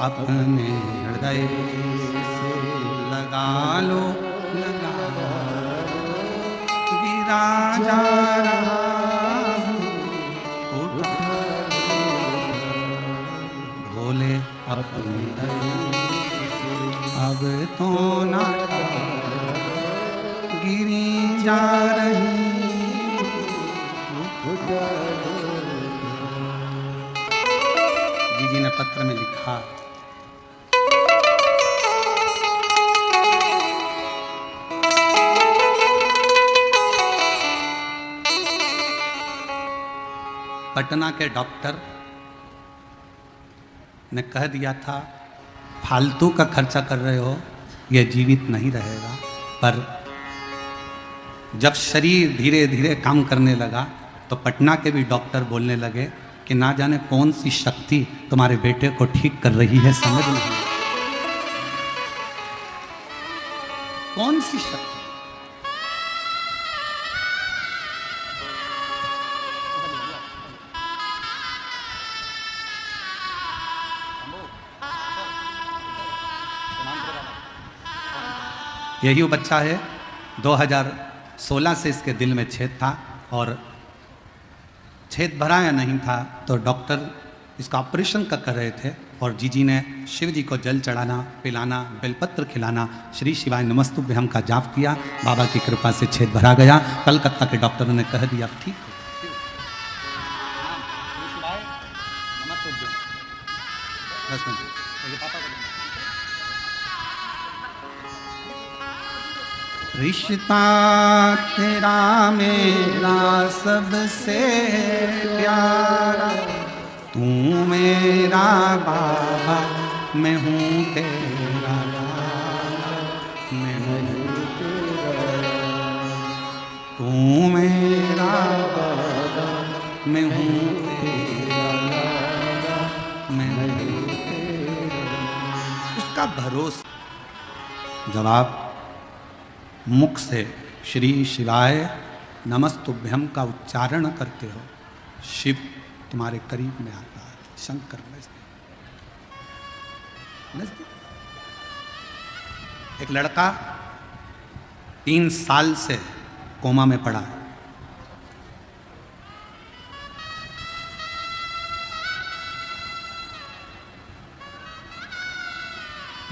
अपने हृदय से लगा लो, लगा लो, गिरा जा रहा भोले अपने अब तो ना गिरी जा रही। जी ने पत्र में लिखा, पटना के डॉक्टर ने कह दिया था फालतू का खर्चा कर रहे हो, यह जीवित नहीं रहेगा। पर जब शरीर धीरे धीरे काम करने लगा तो पटना के भी डॉक्टर बोलने लगे कि ना जाने कौन सी शक्ति तुम्हारे बेटे को ठीक कर रही है, समझ नहीं कौन सी शक्ति। यही वो बच्चा है, 2016 से इसके दिल में छेद था और छेद भरा या नहीं था तो डॉक्टर इसका ऑपरेशन का कर रहे थे और जीजी ने शिव जी को जल चढ़ाना, पिलाना, बेलपत्र खिलाना, श्री शिवाय नमस्तुभ्यम का जाप किया। बाबा की कृपा से छेद भरा गया। कलकत्ता के डॉक्टरों ने कह दिया ठीक है। रिश्ता तेरा मेरा सबसे प्यारा, तू मेरा बाबा मैं हूँ तेरा लाला, मैं हूँ तेरा, तू मेरा बाबा मैं हूँ तेरा लाला, मैं हूँ तेरा। उसका भरोसा। जवाब मुख से श्री शिवाय नमस्तुभ्यम का उच्चारण करते हो, शिव तुम्हारे करीब में आता है, शंकर नजदीक। एक लड़का 3 साल से कोमा में पड़ा है।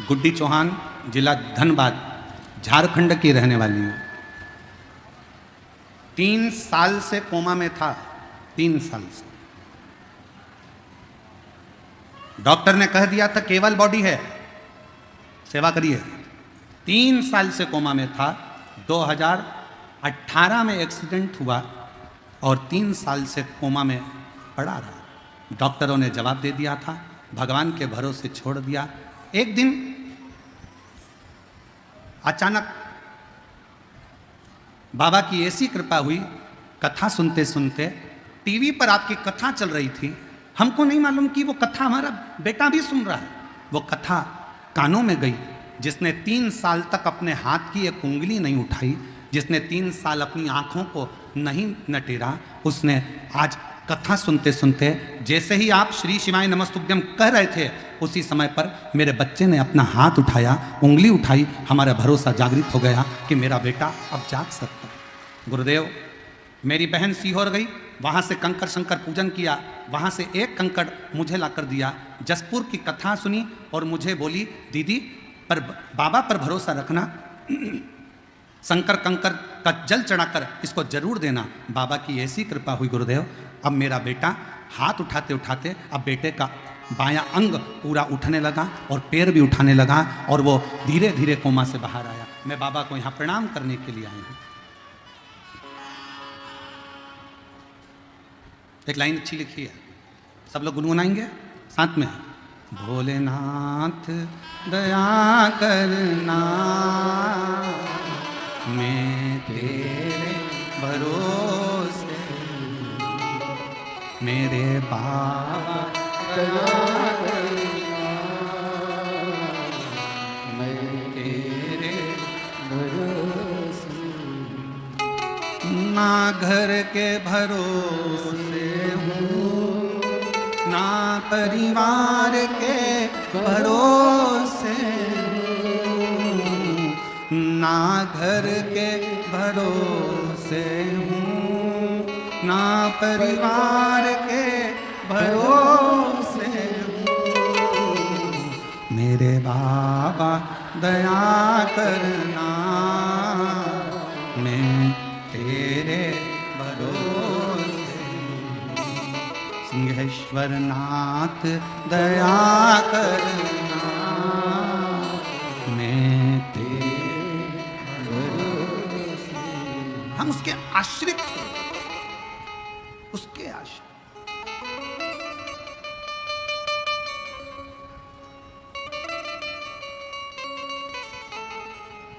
गुड्डी चौहान, जिला धनबाद, झारखंड की रहने वाली है। 3 साल से कोमा में था, 3 साल से। डॉक्टर ने कह दिया था केवल बॉडी है, सेवा करिए। 3 साल से कोमा में था। 2018 में एक्सीडेंट हुआ और 3 साल से कोमा में पड़ा रहा। डॉक्टरों ने जवाब दे दिया था, भगवान के भरोसे छोड़ दिया। एक दिन अचानक बाबा की ऐसी कृपा हुई, कथा सुनते सुनते टीवी पर आपकी कथा चल रही थी। हमको नहीं मालूम कि वो कथा हमारा बेटा भी सुन रहा है। वो कथा कानों में गई। जिसने 3 साल तक अपने हाथ की एक उंगली नहीं उठाई, जिसने 3 साल अपनी आंखों को नहीं नटेरा, उसने आज कथा सुनते सुनते, जैसे ही आप श्री शिवाय नमस्तुभ्यम कह रहे थे, उसी समय पर मेरे बच्चे ने अपना हाथ उठाया, उंगली उठाई। हमारा भरोसा जागृत हो गया कि मेरा बेटा अब जाग सकता है। गुरुदेव, मेरी बहन सीहोर गई, वहाँ से कंकड़ शंकर पूजन किया, वहाँ से एक कंकड़ मुझे लाकर दिया। जसपुर की कथा सुनी और मुझे बोली दीदी पर बाबा पर भरोसा रखना, शंकर कंकर का जल चढ़ाकर इसको जरूर देना। बाबा की ऐसी कृपा हुई गुरुदेव, अब मेरा बेटा हाथ उठाते उठाते अब बेटे का बायां अंग पूरा उठने लगा और पैर भी उठाने लगा और वो धीरे धीरे कोमा से बाहर आया। मैं बाबा को यहाँ प्रणाम करने के लिए आई हूँ। एक लाइन अच्छी लिखी है, सब लोग गुनगुनाएंगे साथ में। भोलेनाथ दया करना, मैं तेरे भरोसे, मेरे बाबा दया करना, मैं तेरे भरोसे, ना घर के भरोसे हूँ, ना परिवार के भरोसे हूँ, ना घर के भरोसे हूँ, ना परिवार के भरोसे हूँ। मेरे बाबा दया करना, मैं तेरे भरोसे हूँ। सिंहेश्वर नाथ दया करना, मैं तेरे भरोसे। हम उसके आश्रित हैं, उसके आश्रित।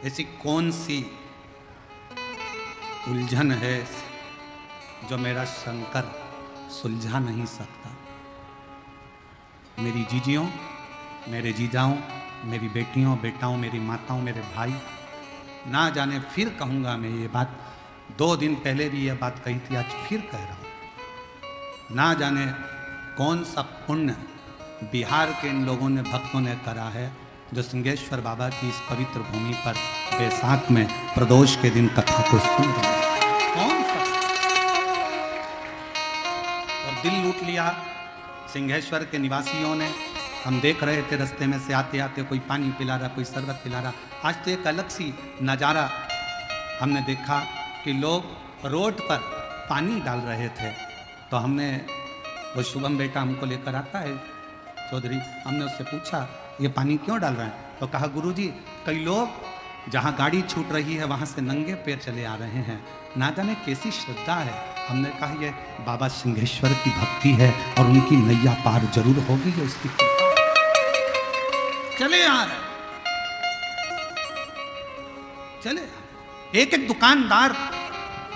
ऐसी कौन सी उलझन है जो मेरा शंकर सुलझा नहीं सकता। मेरी जीजियों, मेरे जीजाओं, मेरी बेटियों, बेटाओं, मेरी माताओं, मेरे भाई, ना जाने फिर कहूँगा मैं ये बात, 2 दिन पहले भी ये बात कही थी, आज फिर कह रहा हूँ। ना जाने कौन सा पुण्य बिहार के इन लोगों ने, भक्तों ने करा है, जो सिंहेश्वर बाबा की इस पवित्र भूमि पर बैसाख में प्रदोष के दिन कथा को सुन रहे हैं। कौन सा और दिल लूट लिया सिंहेश्वर के निवासियों ने। हम देख रहे थे रास्ते में से आते आते, कोई पानी पिला रहा, कोई शरबत पिला रहा। आज तो एक अलग सी नज़ारा हमने देखा कि लोग रोड पर पानी डाल रहे थे। तो हमने, वो शुभम बेटा हमको लेकर आता है चौधरी, हमने उससे पूछा ये पानी क्यों डाल रहे हैं? तो कहा गुरुजी, कई लोग जहाँ गाड़ी छूट रही है वहाँ से नंगे पैर चले आ रहे हैं, ना जाने कैसी श्रद्धा है। हमने कहा ये बाबा सिंहेश्वर की भक्ति है और उनकी नैया पार जरूर होगी, जो उसकी चले आ रहे, चले। एक एक दुकानदार,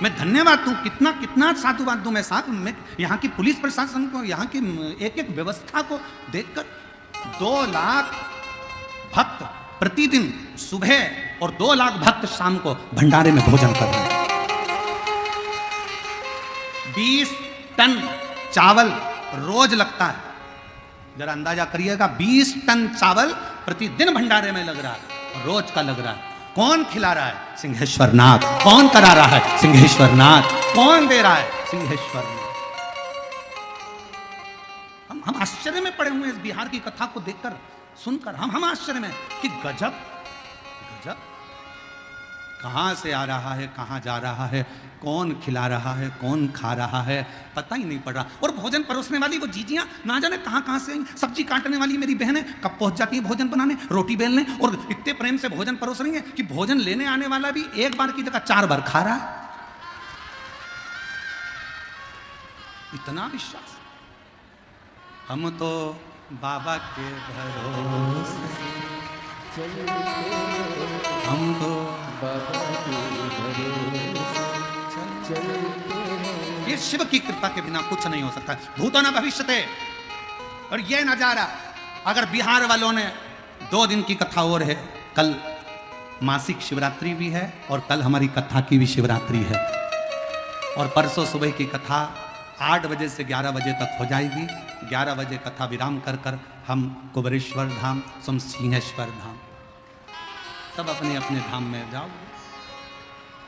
मैं धन्यवाद दूं, कितना कितना साधुवाद दूं मैं साहब, मैं यहाँ की पुलिस प्रशासन को, यहाँ की एक एक व्यवस्था को देखकर। 2 लाख भक्त प्रतिदिन सुबह और 2 लाख भक्त शाम को भंडारे में भोजन कर रहे हैं। 20 टन चावल रोज लगता है, जरा अंदाजा करिएगा। 20 टन चावल प्रतिदिन भंडारे में लग रहा है, रोज का लग रहा है। कौन खिला रहा है? सिंहेश्वर नाथ। कौन करा रहा है? सिंहेश्वर नाथ। कौन दे रहा है? सिंहेश्वर नाथ। हम आश्चर्य में पड़े हुए इस बिहार की कथा को देखकर, सुनकर। हम आश्चर्य में कि गजब गजब, कहां से आ रहा है, कहां जा रहा है, कौन खिला रहा है, कौन खा रहा है, पता ही नहीं पड़ रहा। और भोजन परोसने वाली वो जीजियां ना जाने कहां कहां से आई। सब्जी काटने वाली मेरी बहनें कब पहुंच जाती है भोजन बनाने, रोटी बेलने, और इतने प्रेम से भोजन परोस रही है कि भोजन लेने आने वाला भी एक बार की जगह 4 बार खा रहा है। इतना विश्वास। हम तो बाबा के भरोसे, हम तो बाबा के भरोसे। ये शिव की कृपा के बिना कुछ नहीं हो सकता। भूतो न भविष्यते। और ये नजारा, अगर बिहार वालों ने 2 दिन की कथा और है, कल मासिक शिवरात्रि भी है और कल हमारी कथा की भी शिवरात्रि है, और परसों सुबह की कथा 8 बजे से 11 बजे तक हो जाएगी। 11 बजे कथा विराम कर कर हम कुबेरेश्वर धाम, तुम सिंहेश्वर धाम, सब अपने अपने धाम में जाओ,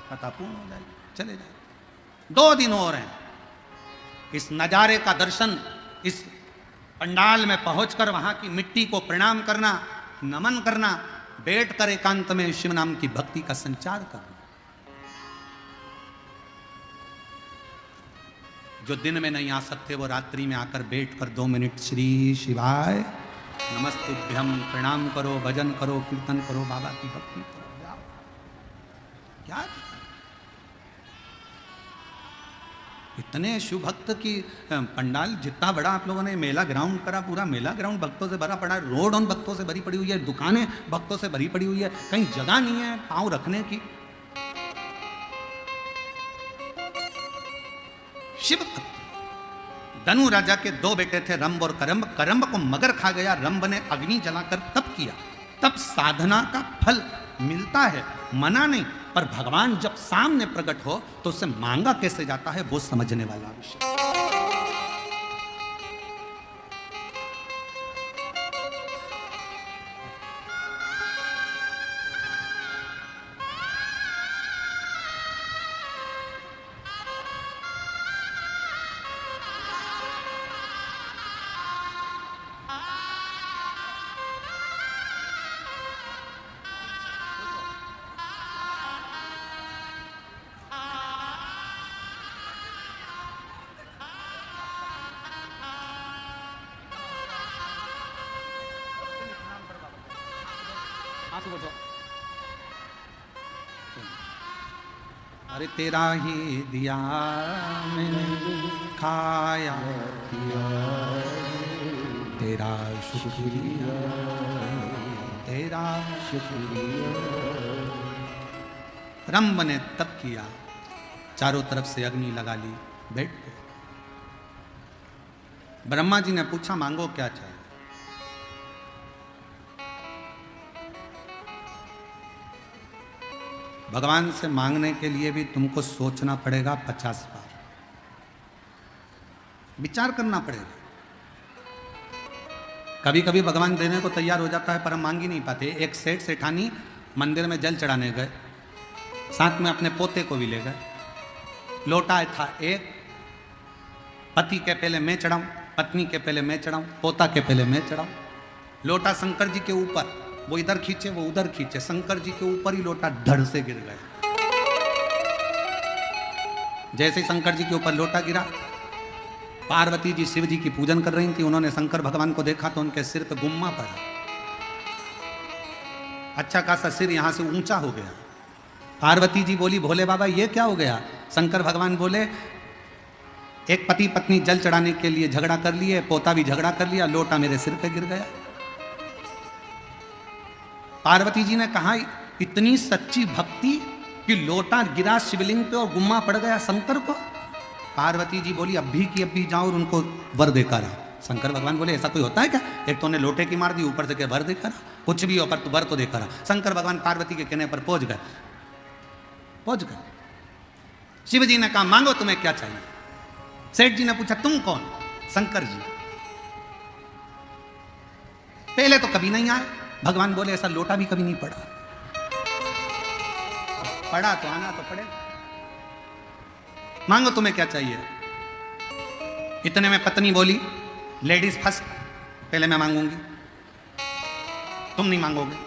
कथा पूर्ण हो जाएगी, चले जाए। 2 दिन और हैं। इस नज़ारे का दर्शन, इस पंडाल में पहुंचकर वहां की मिट्टी को प्रणाम करना, नमन करना, बैठकर एकांत में शिव नाम की भक्ति का संचार करना। जो दिन में नहीं आ सकते वो रात्रि में आकर बैठकर 2 मिनट श्री शिवाय नमस्तुभ्यम प्रणाम करो, भजन करो, कीर्तन करो, बाबा की भक्ति करो, जाओ। क्या इतने शिव भक्त की पंडाल, जितना बड़ा आप लोगों ने मेला ग्राउंड करा, पूरा मेला ग्राउंड भक्तों से भरा पड़ा है, रोड उन भक्तों से भरी पड़ी हुई है, दुकानें भक्तों से भरी पड़ी हुई है, कहीं जगह नहीं है पांव रखने की। शिव भक्त। धनु राजा के 2 बेटे थे, रंभ और करम्ब। करम्ब को मगर खा गया, रंभ ने अग्नि जलाकर तप किया। तब साधना का फल मिलता है, मना नहीं, पर भगवान जब सामने प्रकट हो तो उसे मांगा कैसे जाता है वो समझने वाला विषय। तू बैठो। अरे तेरा ही दिया मैंने खाया पिया, तेरा शुक्रिया, तेरा शुक्रिया। रंभ ने तब किया, चारों तरफ से अग्नि लगा ली, बैठ गए। ब्रह्मा जी ने पूछा मांगो क्या चाहिए। भगवान से मांगने के लिए भी तुमको सोचना पड़ेगा 50 बार, विचार करना पड़ेगा। कभी कभी भगवान देने को तैयार हो जाता है पर हम मांग ही नहीं पाते। एक सेठ सेठानी मंदिर में जल चढ़ाने गए, साथ में अपने पोते को भी ले गए। लोटा था एक, पति के पहले मैं चढ़ाऊं, पत्नी के पहले मैं चढ़ाऊं, पोता के पहले मैं चढ़ाऊं। लोटा शंकर जी के ऊपर, वो इधर खींचे वो उधर खींचे, शंकर जी के ऊपर ही लोटा धड़ से गिर गया। जैसे ही शंकर जी के ऊपर लोटा गिरा, पार्वती जी शिव जी की पूजन कर रही थी, उन्होंने शंकर भगवान को देखा तो उनके सिर पे गुम्मा पड़ा। अच्छा खासा सिर यहां से ऊंचा हो गया। पार्वती जी बोली भोले बाबा ये क्या हो गया। शंकर भगवान बोले एक पति पत्नी जल चढ़ाने के लिए झगड़ा कर लिए, पोता भी झगड़ा कर लिया, लोटा मेरे सिर पे गिर गया। पार्वती जी ने कहा इतनी सच्ची भक्ति कि लोटा गिरा शिवलिंग पे और गुम्मा पड़ गया शंकर को। पार्वती जी बोली अभी की अभी जाओ और उनको वर देकर आओ। शंकर भगवान बोले ऐसा कोई होता है क्या, एक तो ने लोटे की मार दी, ऊपर से क्या वर देकर आ, कुछ भी हो पर तू वर तो देकर आ। शंकर भगवान पार्वती के कहने पर पहुंच गए। शिव जी ने कहा मांगो तुम्हें क्या चाहिए। सेठ जी ने पूछा तुम कौन। शंकर जी। पहले तो कभी नहीं आए। भगवान बोले ऐसा लोटा भी कभी नहीं पड़ा, पड़ा तो आना तो पड़ेगा। मांगो तुम्हें क्या चाहिए। इतने में पत्नी बोली लेडीज फर्स्ट, पहले मैं मांगूंगी, तुम नहीं मांगोगे।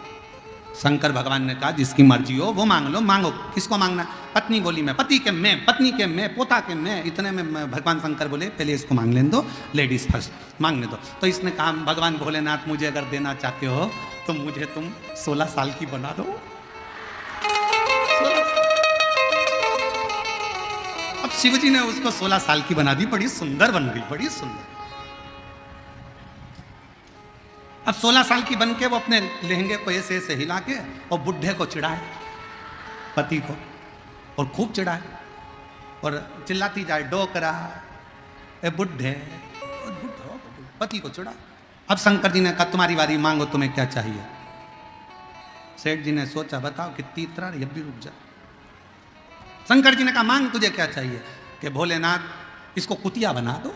शंकर भगवान ने कहा जिसकी मर्जी हो वो मांग लो, मांगो किसको मांगना। पत्नी बोली मैं, पति के मैं, पत्नी के मैं, पोता के मैं। इतने में भगवान शंकर बोले पहले इसको मांग लेने दो, लेडीज फर्स्ट मांगने दो। तो इसने कहा भगवान भोलेनाथ मुझे अगर देना चाहते हो तो मुझे तुम 16 साल की बना दो। अब शिवजी ने उसको 16 साल की बना दी, बड़ी सुंदर बन गई, बड़ी सुंदर। अब 16 साल की बन के वो अपने लहंगे को ऐसे ऐसे हिला के और बुढ़े को चिढ़ाए, पति को, और खूब चिढ़ाए और चिल्लाती जाए डोकरा ए बुढ़े, पति को चिढ़ा। अब शंकर जी ने कहा तुम्हारी बारी, मांगो तुम्हें क्या चाहिए। सेठ जी ने सोचा बताओ कितनी इतना, ये भी रुक जा। शंकर जी ने कहा मांग तुझे क्या चाहिए। कि भोलेनाथ इसको कुतिया बना दो,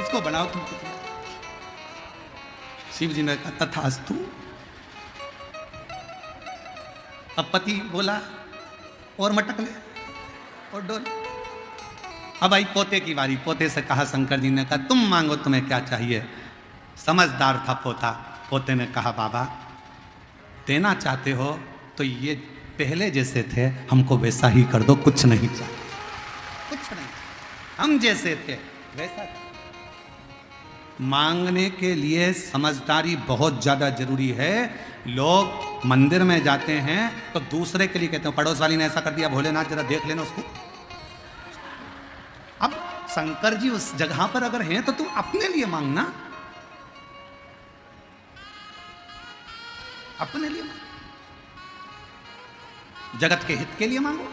इसको बनाओ तुम कुतिया। शिव जी ने कहा तथास्तु। अब पति बोला और मटक ले और डोल। अब आई पोते की बारी। पोते से कहा शंकर जी ने कहा तुम मांगो तुम्हें क्या चाहिए। समझदार था पोता। पोते ने कहा बाबा देना चाहते हो तो ये पहले जैसे थे हमको वैसा ही कर दो, कुछ नहीं चाहिए, कुछ नहीं, हम जैसे थे वैसा। मांगने के लिए समझदारी बहुत ज्यादा जरूरी है। लोग मंदिर में जाते हैं तो दूसरे के लिए कहते हैं पड़ोस वाली ने ऐसा कर दिया, भोलेनाथ जरा देख लेना उसको। अब शंकर जी उस जगह पर अगर हैं तो तुम अपने लिए मांगना, अपने लिए मांगो, जगत के हित के लिए मांगो।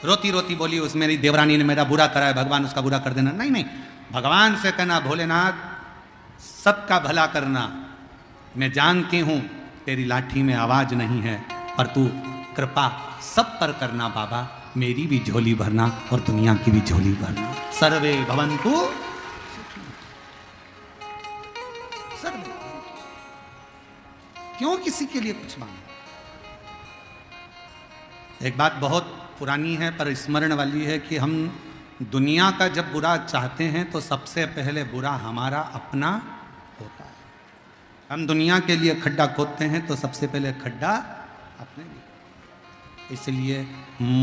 रोती रोती बोली उस मेरी देवरानी ने मेरा बुरा करा है, भगवान उसका बुरा कर देना। नहीं नहीं, भगवान से कहना भोलेनाथ सबका भला करना। मैं जानती हूं तेरी लाठी में आवाज नहीं है, पर तू कृपा सब पर करना बाबा, मेरी भी झोली भरना और दुनिया की भी झोली भरना। सर्वे भवन्तु सर्वे। क्यों किसी के लिए कुछ मांगना। एक बात बहुत पुरानी है पर स्मरण वाली है कि हम दुनिया का जब बुरा चाहते हैं तो सबसे पहले बुरा हमारा अपना होता है। हम दुनिया के लिए खड्डा खोदते हैं तो सबसे पहले खड्डा अपने लिए। इसलिए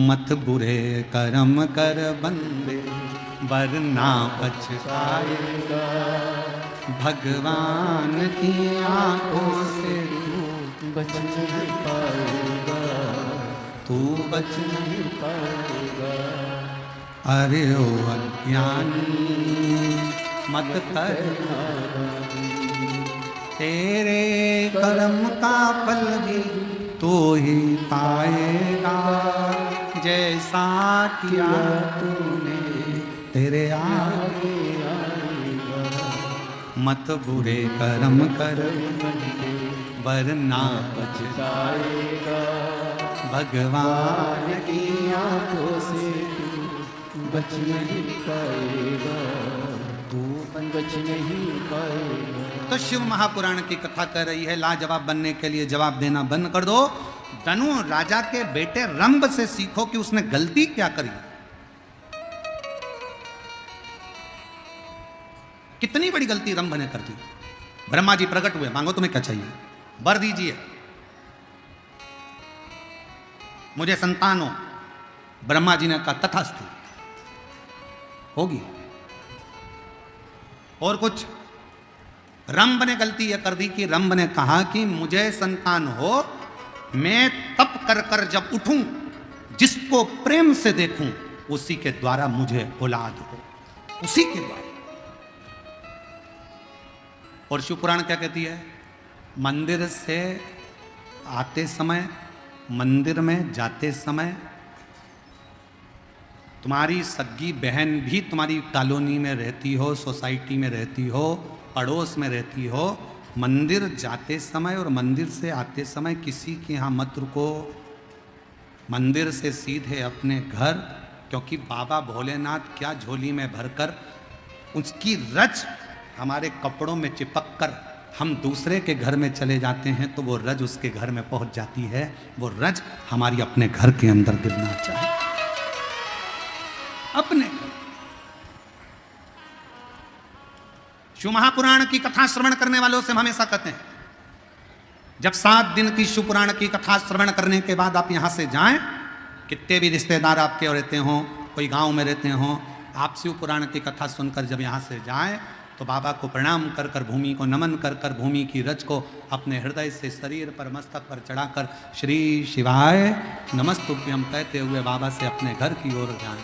मत बुरे कर्म कर बंदे वरना पछताएगा, भगवान की आंखों से तू बच नहीं पाएगा, तू बच नहीं पाएगा। अरे ओ अज्ञानी मत कर, तेरे कर्म का फल भी तो ही पाएगा, जैसा किया तूने तेरे आगे आएगा। मत बुरे कर्म कर वरना पछताएगा, भगवान की आंखों से तू बच नहीं पाएगा, तू बच नहीं पाएगा। तो शिव महापुराण की कथा कर रही है, लाजवाब बनने के लिए जवाब देना बंद कर दो। धनु राजा के बेटे रंभ से सीखो कि उसने गलती क्या करी, कितनी बड़ी गलती रंभ ने कर दी। ब्रह्मा जी प्रकट हुए, मांगो तुम्हें क्या चाहिए, वर दीजिए, मुझे संतान हो। ब्रह्मा जी ने कहा तथास्तु, होगी। और कुछ, रंभ ने गलती यह कर दी कि रंभ ने कहा कि मुझे संतान हो, मैं तप कर कर जब उठूं, जिसको प्रेम से देखूं, उसी के द्वारा मुझे औलाद हो, उसी के द्वारा। और शिवपुराण क्या कहती है, मंदिर से आते समय, मंदिर में जाते समय तुम्हारी सगी बहन भी तुम्हारी कॉलोनी में रहती हो, सोसाइटी में रहती हो, पड़ोस में रहती हो, मंदिर जाते समय और मंदिर से आते समय किसी के यहाँ मत रुको, मंदिर से सीधे अपने घर, क्योंकि बाबा भोलेनाथ क्या झोली में भरकर उसकी रज हमारे कपड़ों में चिपक कर हम दूसरे के घर में चले जाते हैं तो वो रज उसके घर में पहुंच जाती है। वो रज हमारी अपने घर के अंदर गिरना चाहिए, अपने। शिव महापुराण की कथा श्रवण करने वालों से हम हमेशा कहते हैं, जब 7 दिन की शिव पुराण की कथा श्रवण करने के बाद आप यहां से जाएं, कितने भी रिश्तेदार आपके रहते हों, कोई गांव में रहते हों, आप शिव पुराण की कथा सुनकर जब यहां से जाएं तो बाबा को प्रणाम कर कर, भूमि को नमन कर कर, भूमि की रज को अपने हृदय से शरीर पर, मस्तक पर चढ़ाकर श्री शिवाय नमस्तुभ्यम कहते हुए बाबा से अपने घर की ओर जाएं।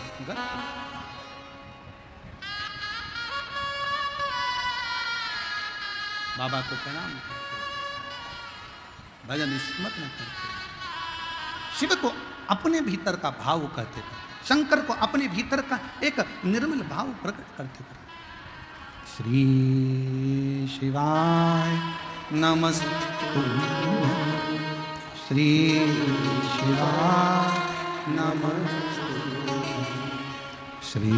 बाबा को प्रणाम करते, भजन स्मरण करते, शिव को अपने भीतर का भाव कहते थे, शंकर को अपने भीतर का एक निर्मल भाव प्रकट करते थे। श्री शिवाय नमस्तुभ्यं, श्री शिवाय नमस्तुभ्यं, श्री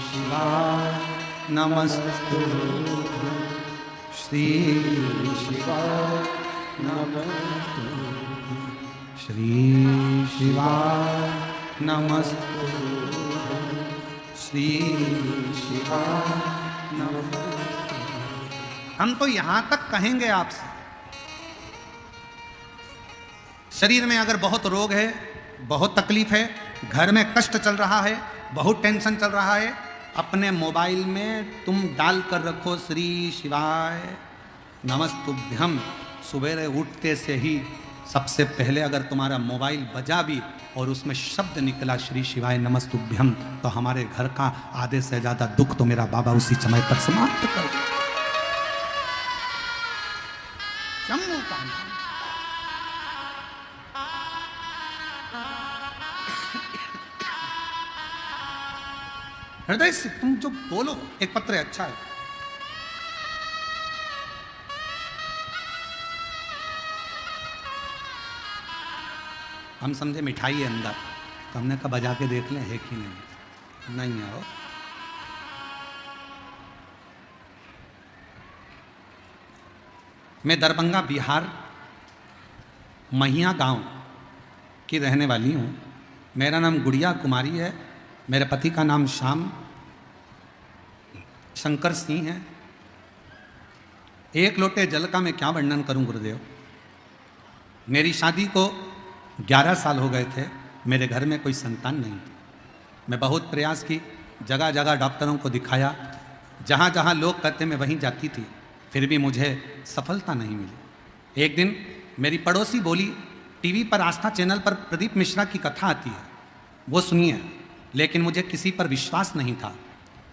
शिवाय नमस्तुभ्यं, श्री शिवाय नमस्तुभ्यं, श्री शिवाय नमस्तुभ्यं, श्री शिवाय। हम तो यहां तक कहेंगे आपसे, शरीर में अगर बहुत रोग है, बहुत तकलीफ है, घर में कष्ट चल रहा है, बहुत टेंशन चल रहा है, अपने मोबाइल में तुम डाल कर रखो श्री शिवाय नमस्तुभ्यम। सुबह उठते से ही सबसे पहले अगर तुम्हारा मोबाइल बजा भी और उसमें शब्द निकला श्री शिवाय नमस्तुभ्यम, तो हमारे घर का आधे से ज्यादा दुख तो मेरा बाबा उसी समय पर समाप्त कर देगा। जम्मू का हृदय से तुम जो बोलो, एक पत्र अच्छा है, हम समझे मिठाई है अंदर, तो हमने कहा बजा के देख लें है कि नहीं है वो। मैं दरभंगा बिहार महिया गांव की रहने वाली हूँ। मेरा नाम गुड़िया कुमारी है, मेरे पति का नाम श्याम शंकर सिंह है। एक लोटे जल का मैं क्या वर्णन करूं गुरुदेव। मेरी शादी को 11 साल हो गए थे, मेरे घर में कोई संतान नहीं थी। मैं बहुत प्रयास की, जगह जगह डॉक्टरों को दिखाया, जहाँ जहाँ लोग कहते मैं वहीं जाती थी, फिर भी मुझे सफलता नहीं मिली। एक दिन मेरी पड़ोसी बोली, टीवी पर आस्था चैनल पर प्रदीप मिश्रा की कथा आती है, वो सुनिए। लेकिन मुझे किसी पर विश्वास नहीं था।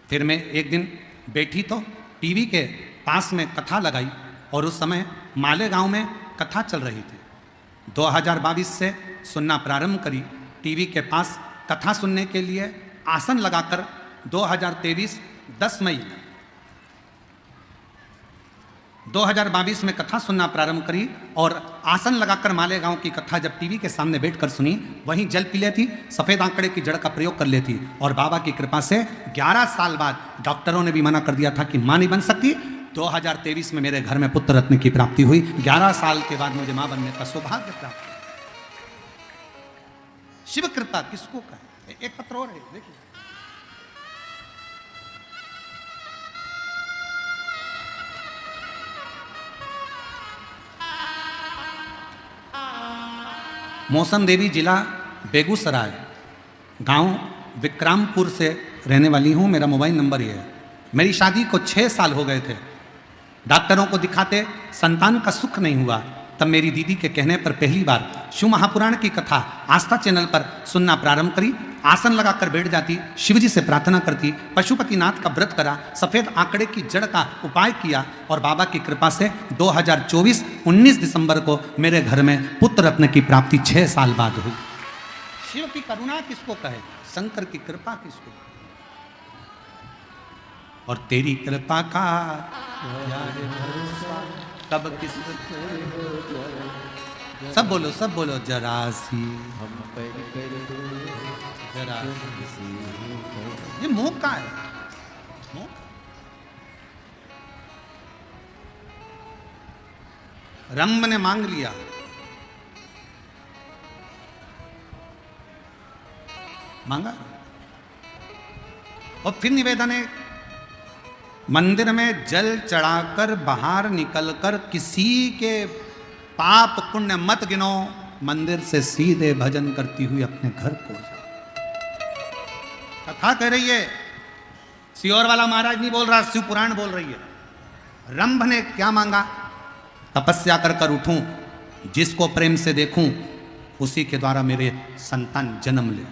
फिर मैं एक दिन बैठी तो टीवी के पास में कथा लगाई और उस समय मालेगांव में कथा चल रही थी। 2022 से सुनना प्रारंभ करी। टीवी के पास कथा सुनने के लिए आसन लगाकर 2023 10 मई 2022 में कथा सुनना प्रारंभ करी और आसन लगाकर मालेगांव की कथा जब टीवी के सामने बैठकर सुनी, वहीं जल पी लेती, सफ़ेद आंकड़े की जड़ का प्रयोग कर लेती और बाबा की कृपा से 11 साल बाद, डॉक्टरों ने भी मना कर दिया था कि मां नहीं बन सकती, 2023 में मेरे घर में पुत्र रत्न की प्राप्ति हुई। 11 साल के बाद मुझे मां बनने का सौभाग्य प्राप्त। शिव कृपा किसको कहे? एक पत्र और है, देखिए। मौसम देवी, जिला बेगूसराय, गांव विक्रामपुर से रहने वाली हूं। मेरा मोबाइल नंबर ये है। मेरी शादी को 6 साल हो गए थे। डॉक्टरों को दिखाते संतान का सुख नहीं हुआ। तब मेरी दीदी के कहने पर पहली बार शिव महापुराण की कथा आस्था चैनल पर सुनना प्रारंभ करी। आसन लगाकर बैठ जाती, शिवजी से प्रार्थना करती, पशुपतिनाथ का व्रत करा, सफ़ेद आंकड़े की जड़ का उपाय किया और बाबा की कृपा से 2024 19 दिसंबर को मेरे घर में पुत्र रत्न की प्राप्ति 6 साल बाद हुई। शिव की करुणा किसको कहे? शंकर की कृपा किसको? और तेरी कृपा का तब किस, सब बोलो जरा सी जरा सी। ये मोह का है, मोह। रंभ ने मांग लिया, मांगा और फिर निवेदन है, मंदिर में जल चढ़ाकर बाहर निकलकर किसी के पाप पुण्य मत गिनो, मंदिर से सीधे भजन करती हुई अपने घर को जाओ। कथा कह रही है, सियोर वाला महाराज नहीं बोल रहा, शिव पुराण बोल रही है। रंभ ने क्या मांगा? तपस्या कर कर उठूं, जिसको प्रेम से देखूं, उसी के द्वारा मेरे संतान जन्म ले।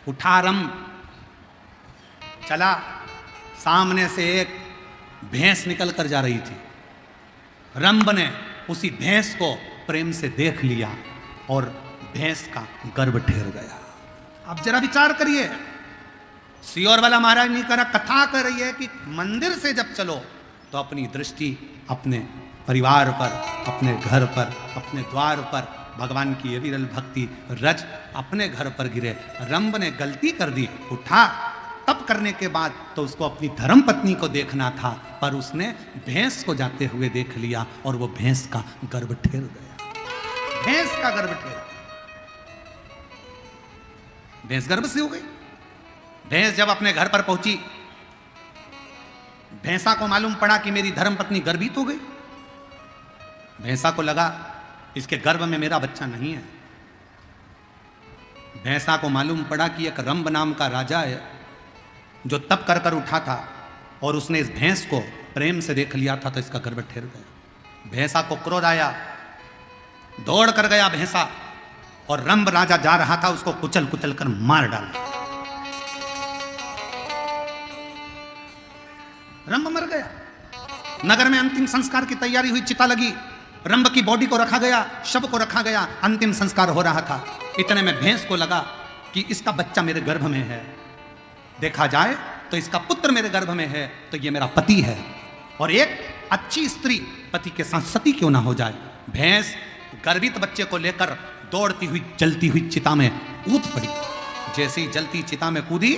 उठा रंभ, चला, सामने से एक भैंस निकल कर जा रही थी। रंभ ने उसी भैंस को प्रेम से देख लिया और भैंस का गर्भ ठहर गया। अब जरा विचार करिए, सियोर वाला महाराज नहीं करा, कथा कर रही है कि मंदिर से जब चलो तो अपनी दृष्टि अपने परिवार पर, अपने घर पर, अपने द्वार पर भगवान की अविरल भक्ति रज अपने घर पर गिरे। रंभ ने गलती कर दी, उठा, तब करने के बाद तो उसको अपनी धर्म पत्नी को देखना था, पर उसने भैंस को जाते हुए देख लिया और वो भैंस का गर्भ ठहर गया। भैंस का गर्भ ठहरा, भैंस गर्भ से हो गई। भैंस जब अपने घर पर पहुंची, भैंसा को मालूम पड़ा कि मेरी धर्म पत्नी गर्भित हो गई। भैंसा को लगा इसके गर्भ में मेरा बच्चा नहीं है। भैंसा को मालूम पड़ा कि एक रंभ नाम का राजा है जो तप कर कर उठा था और उसने इस भैंस को प्रेम से देख लिया था, तो इसका गर्भ ठहर गया। भैंसा को क्रोध आया, दौड़ कर गया भैंसा और रंभ राजा जा रहा था, उसको कुचल कुचल कर मार डाला। रंभ मर गया। नगर में अंतिम संस्कार की तैयारी हुई, चिता लगी, रंभ की बॉडी को रखा गया, शव को रखा गया, अंतिम संस्कार हो रहा था। इतने में भैंस को लगा कि इसका बच्चा मेरे गर्भ में है, देखा जाए तो इसका पुत्र मेरे गर्भ में है, तो ये मेरा पति है और एक अच्छी स्त्री पति के साथ सती क्यों ना हो जाए। भैंस गर्भित बच्चे को लेकर दौड़ती हुई जलती हुई चिता में कूद पड़ी। जैसे ही जलती चिता में कूदी,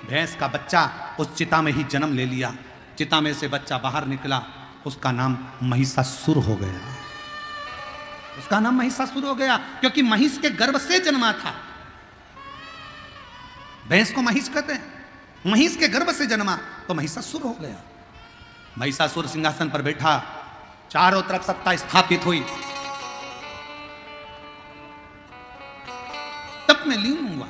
भैंस का बच्चा उस चिता में ही जन्म ले लिया। चिता में से बच्चा बाहर निकला, उसका नाम महिषासुर हो गया। उसका नाम महिषासुर हो गया क्योंकि महिष के गर्भ से जन्मा था। भैंस को महिष कहते हैं, महिष के गर्भ से जन्मा तो महिषासुर हो गया। महिषासुर सिंहासन पर बैठा, चारों तरफ सत्ता स्थापित हुई। पलक में लीन हुआ।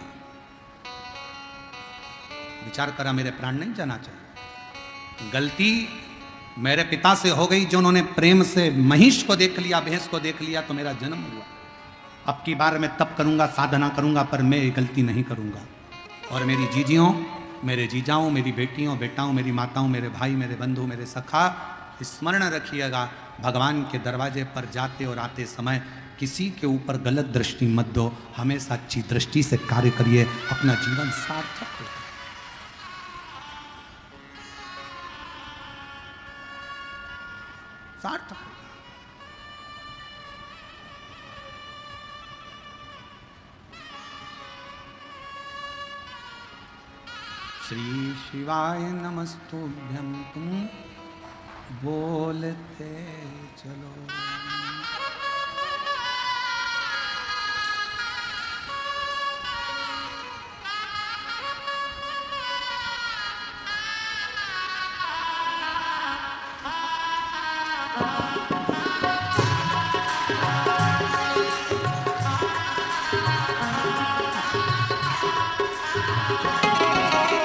विचार करा मेरे प्राण नहीं जाना चाहिए। गलती मेरे पिता से हो गई जो उन्होंने प्रेम से महिष को देख लिया, भैंस को देख लिया तो मेरा जन्म हुआ। अब की बार मैं तप करूंगा, साधना करूंगा, पर मैं ये गलती नहीं करूंगा। और मेरी जीजियों, मेरे जीजाओं, मेरी बेटियों, बेटाओं, मेरी माताओं, मेरे भाई, मेरे बंधु, मेरे सखा, स्मरण रखिएगा, भगवान के दरवाजे पर जाते और आते समय किसी के ऊपर गलत दृष्टि मत दो। हमेशा अच्छी दृष्टि से कार्य करिए, अपना जीवन सार्थक हो। सार्थक। श्री शिवाय नमस्तुभ्यं, तुम बोलते चलो।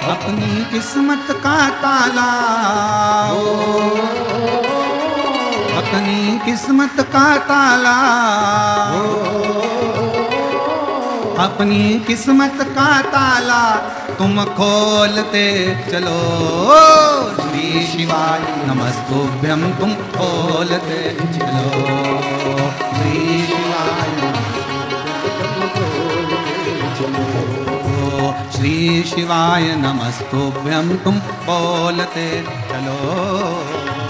अपनी किस्मत का ताला, अपनी किस्मत का ताला, अपनी किस्मत का ताला तुम खोलते चलो। श्री शिवाय नमस्तुभ्यं, तुम खोलते चलो। श्री शिवाय श्री शिवाय नमस्तुभ्यं, तुम बोलते चलो।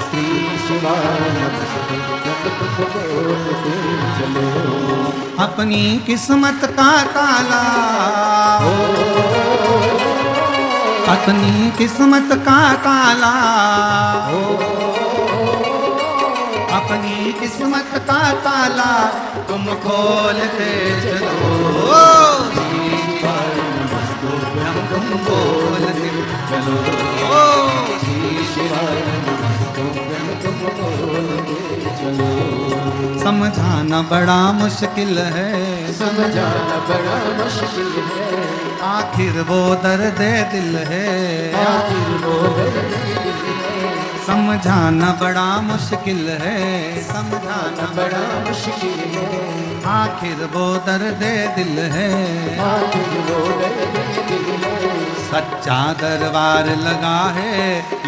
श्री शिवाय नमस्तुभ्यं, तुम बोलते चलो। अपनी किस्मत का ताला, अपनी किस्मत का ताला, अपनी किस्मत का ताला तुम खोलते चलो। तुम बोलते चलो। श्री शिवाय नमस्तुभ्यं, तुम बोलते चलो। समझाना बड़ा मुश्किल है, समझाना बड़ा मुश्किल है, आखिर वो दर्द दिल है, आखिर वो दर्द दिल है। समझाना बड़ा मुश्किल है, समझाना बड़ा मुश्किल है, आखिर वो दर्द दिल है, आखिर वो दर्द दिल है। सच्चा दरबार लगा है,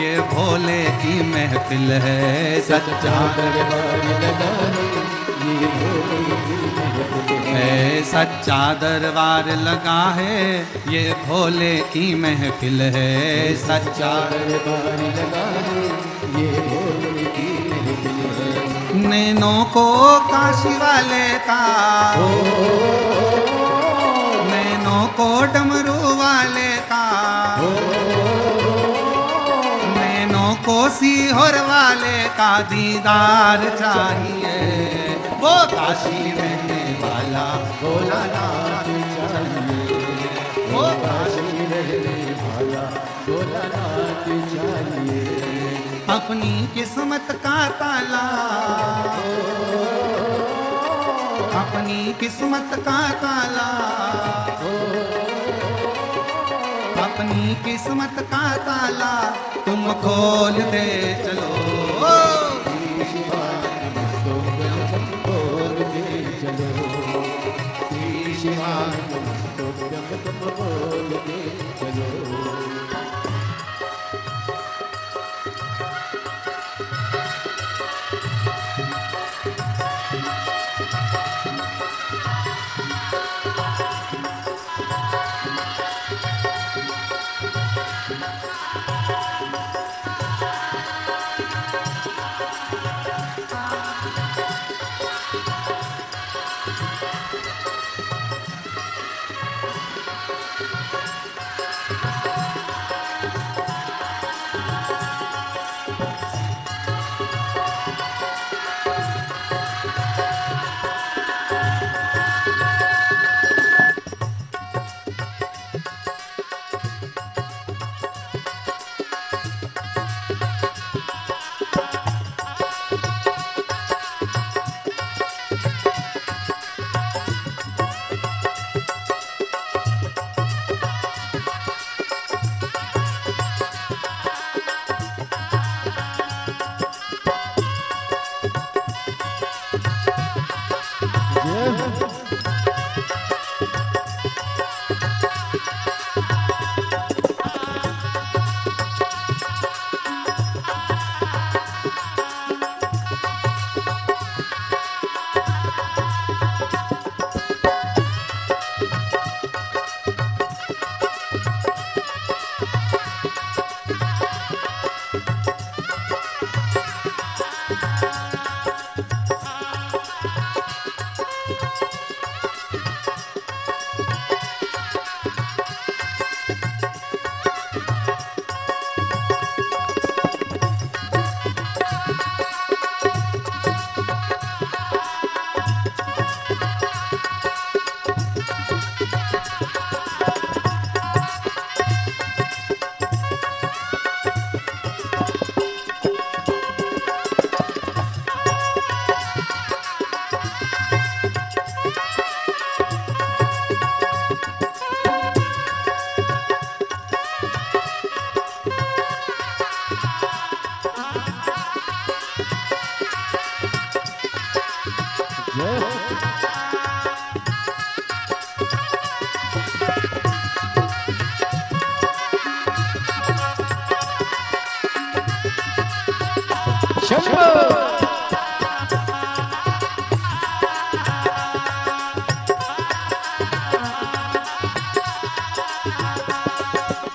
ये भोले की महफिल है। सच्चा दरबार लगा है, ये भोले की महफिल है। सच्चा दरबार लगा है, ये भोले की महफिल है। सच्चा दरबार लगा है, ये भोले की महफिल है। नैनों को काशी वाले का, नैनों को डमरू वाले का, नैनों को सीहोर वाले का दीदार चाहिए। वो काशी रहने वाला भोलानाथ चाहिए, वो काशी रहने वाला भोलानाथ चाहिए। अपनी किस्मत का ताला, अपनी किस्मत का ताला, अपनी किस्मत का ताला तुम खोल दे चलो। श्री शिवाय नमस्तुभ्यं, तुम बोलते चलो। श्री शिवाय नमस्तुभ्यं, तुम बोलते चलो।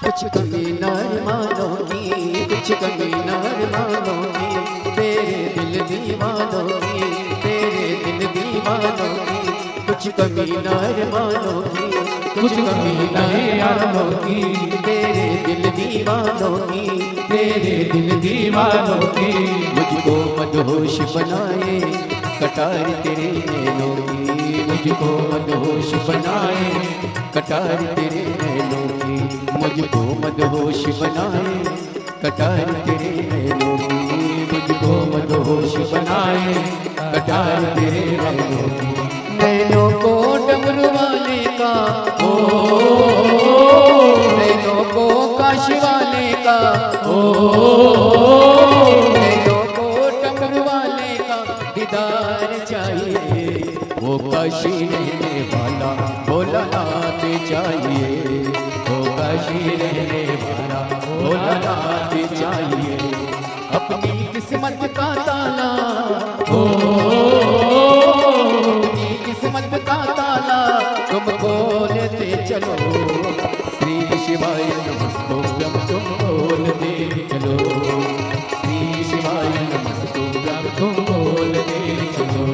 कुछ कमी नार मानों की, कुछ कमी नार मानों की, तेरे दिल दीवानों की, तेरे दिल दीवानों की, कुछ कमी नार मानों की, कुछ कमी नार मानों की, तेरे दिल दीवानों की, तेरे दिल दीवानों की, मुझको मदहोश बनाए कटार तेरे नैनों की, मुझको मदहोश बनाए कटार तेरे नैनों की, मुझको मदहोश बनाए कटार तेरे नैनों की, मुझको मदहोश बनाए कटार तेरे नैनों की, नैनों को डमरू वाले का ओ, नैनों को काशी वाले का ओ, नैनों को डमरू वाले का दीदार चाहिए, वो काशी रहने वाला भोलानाथ चाहिए, वो काशी रहने वाला भोलानाथ चाहिए, अपनी किस्मत का ताला ओ, अपनी किस्मत का ताला तुम खोलते चलो, श्री शिवाय नमस्तुभ्यं तुम बोलते चलो, श्री शिवाय नमस्तुभ्यं तुम बोलते चलो।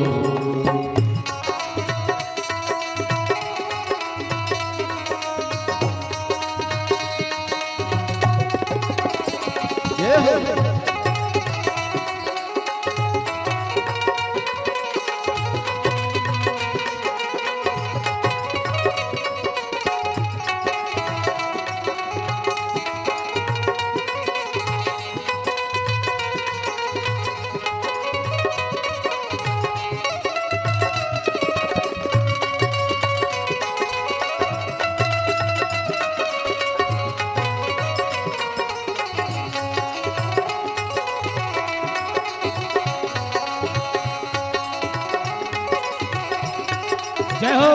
जय हो।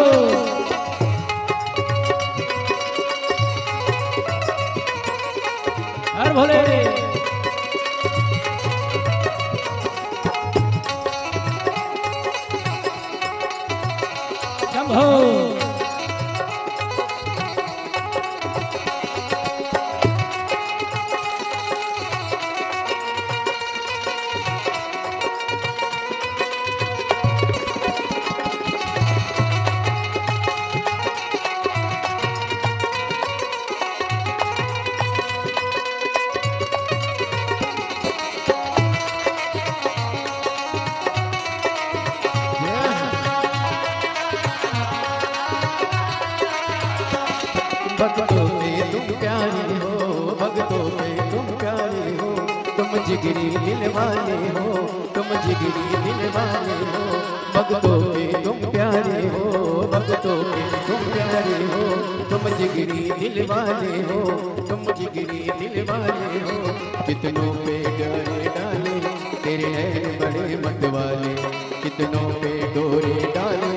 हर भोले शंभो। भक्तों में तुम प्यारे हो, भक्तों में तुम प्यारे हो, तुम जिगरी दिल वाले हो, तुम जिगरी दिल वाले हो, भक्तों में तुम प्यारे हो, भक्तों में तुम प्यारे हो, तुम जिगरी दिल वाले हो, तुम जिगरी दिल वाले हो, कितनों पे डोरे डाले तेरे नैन बड़े मत वाले, कितनों पे डोरे डाले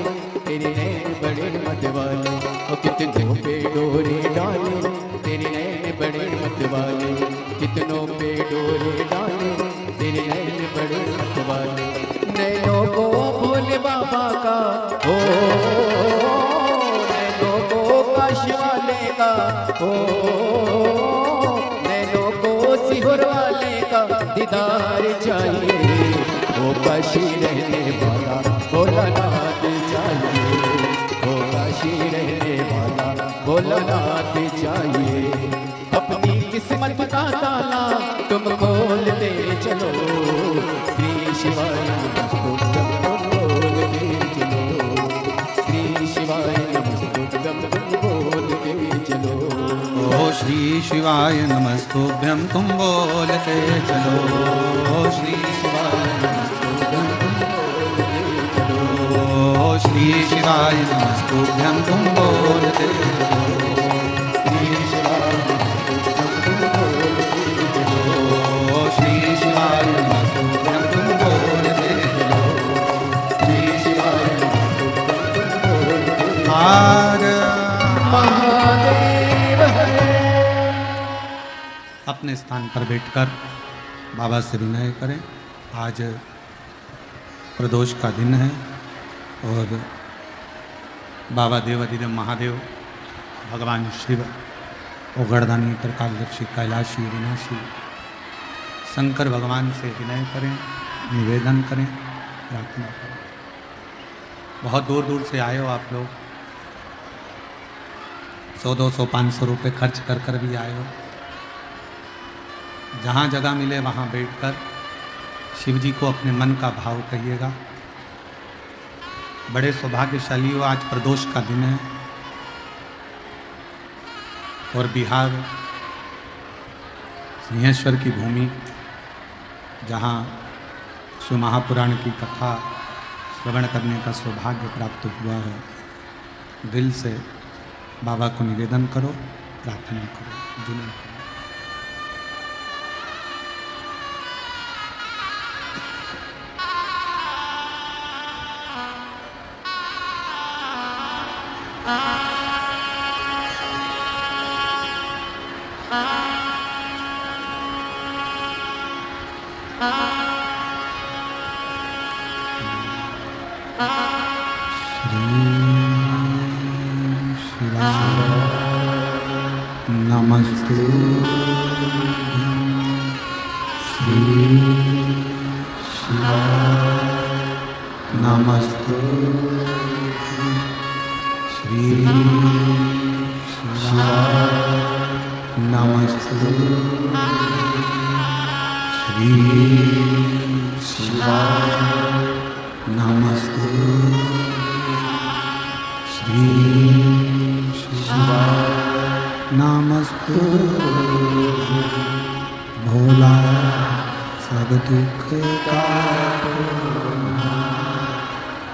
कितनों पे डोरे डाले तेरे नैन बड़े मतवाले, कितनों पे डोरे डाले तेरे नैन बड़े मतवाले। नैनों को भोले बाबा का हो, नैनों को काशी वाले का हो, नैनों को सिहुर वाले का दीदार चाहिए। वो काशी रहने वाला भोलानाथ चाहिए, वो काशी रहने वाला भोलानाथ चाहिए। अपनी किस्मत का ताला तुम खोलते चलो, श्री शिवाय नमस्तुभ्यं तुम बोलते चलो, श्री शिवाय नमस्तुभ्यं तुम बोलते चलो। ओ श्री शिवाय नमस्तुभ्यं तुम बोलते चलो, श्री शिवाय नमस्तुभ्यं तुम बोलते चलो, श्री शिवाय नमस्तुभ्यं तुम बोलते चलो, श्री शिवाय नमस्तुभ्यं तुम बोलते चलो, श्री शिवाय नमस्तुभ्यं तुम बोलते चलो, श्री शिवाय नमस्तुभ्यं तुम बोलते चलो। हर महादेव हरे। अपने स्थान पर बैठकर बाबा से विनय करें। आज प्रदोष का दिन है और बाबा देवाधिदेव महादेव भगवान शिव ओगड़दानी त्रिकालदर्शी कैलाशी विनाशी शंकर भगवान से विनय करें, निवेदन करें, प्रार्थना करें। बहुत दूर दूर से आए हो आप लोग, 100-200 500 रुपये खर्च कर कर भी आए हो। जहाँ जगह मिले वहाँ बैठकर शिव जी को अपने मन का भाव कहिएगा। बड़े सौभाग्यशाली हो, आज प्रदोष का दिन है और बिहार सिंहेश्वर की भूमि, जहाँ शिव महापुराण की कथा श्रवण करने का सौभाग्य प्राप्त हुआ है। दिल से बाबा को निवेदन करो, प्रार्थना करो, विनय करो। नमस्तु श्री शिवाय, नमस्तु श्री शिवाय, नमस्तु श्री शिवाय, नमस्तु श्री शिवाय, नमस्तु भोला सब दुख का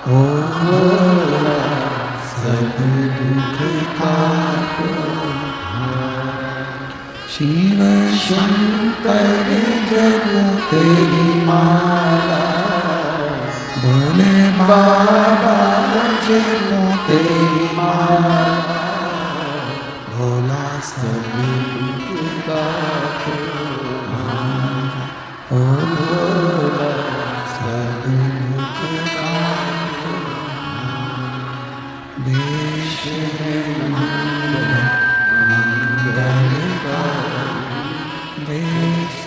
ओ भोला सब दुख का शिव शंकर जग तेरी माला, भोले बाबा जग तेरी माला, भोला सब दुख का ओ भोला सब दुख का देश मंगल का, देश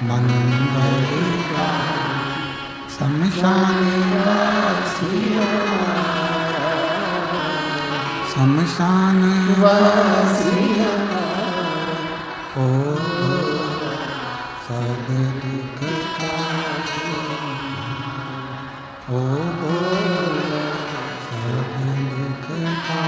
मंगल का, शमशान वासी शमशान वासी ओ सब दुख का ओ सब दुख का।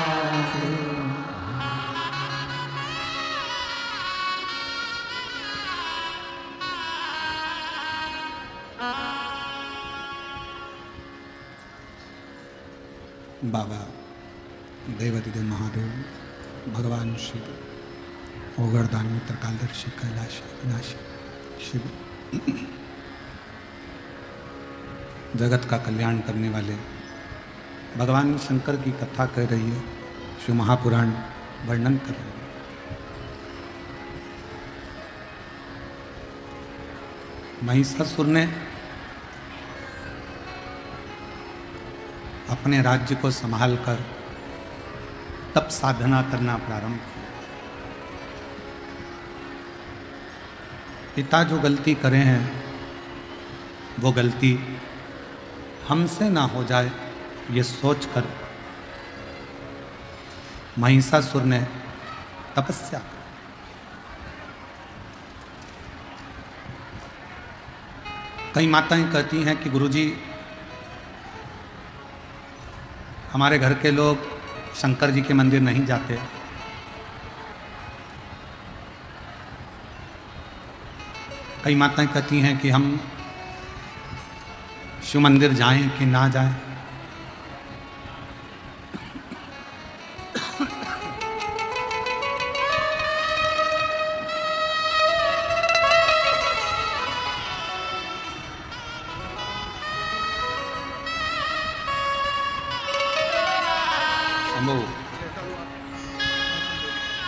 बाबा देवाधिदेव महादेव भगवान शिव ओगड़दानी त्रिकालदर्शी कैलाशी विनाशी शिव जगत का कल्याण करने वाले भगवान शंकर की कथा कह रही है, शिव महापुराण वर्णन कर रही है। महिषासुर ने अपने राज्य को संभालकर तप साधना करना प्रारंभ किया। पिता जो गलती करे हैं वो गलती हमसे ना हो जाए, ये सोचकर महिषासुर ने तपस्या की। कई माताएं कहती हैं कि गुरुजी, हमारे घर के लोग शंकर जी के मंदिर नहीं जाते, कई माताएं कहती हैं कि हम शिव मंदिर जाएं कि ना जाएं।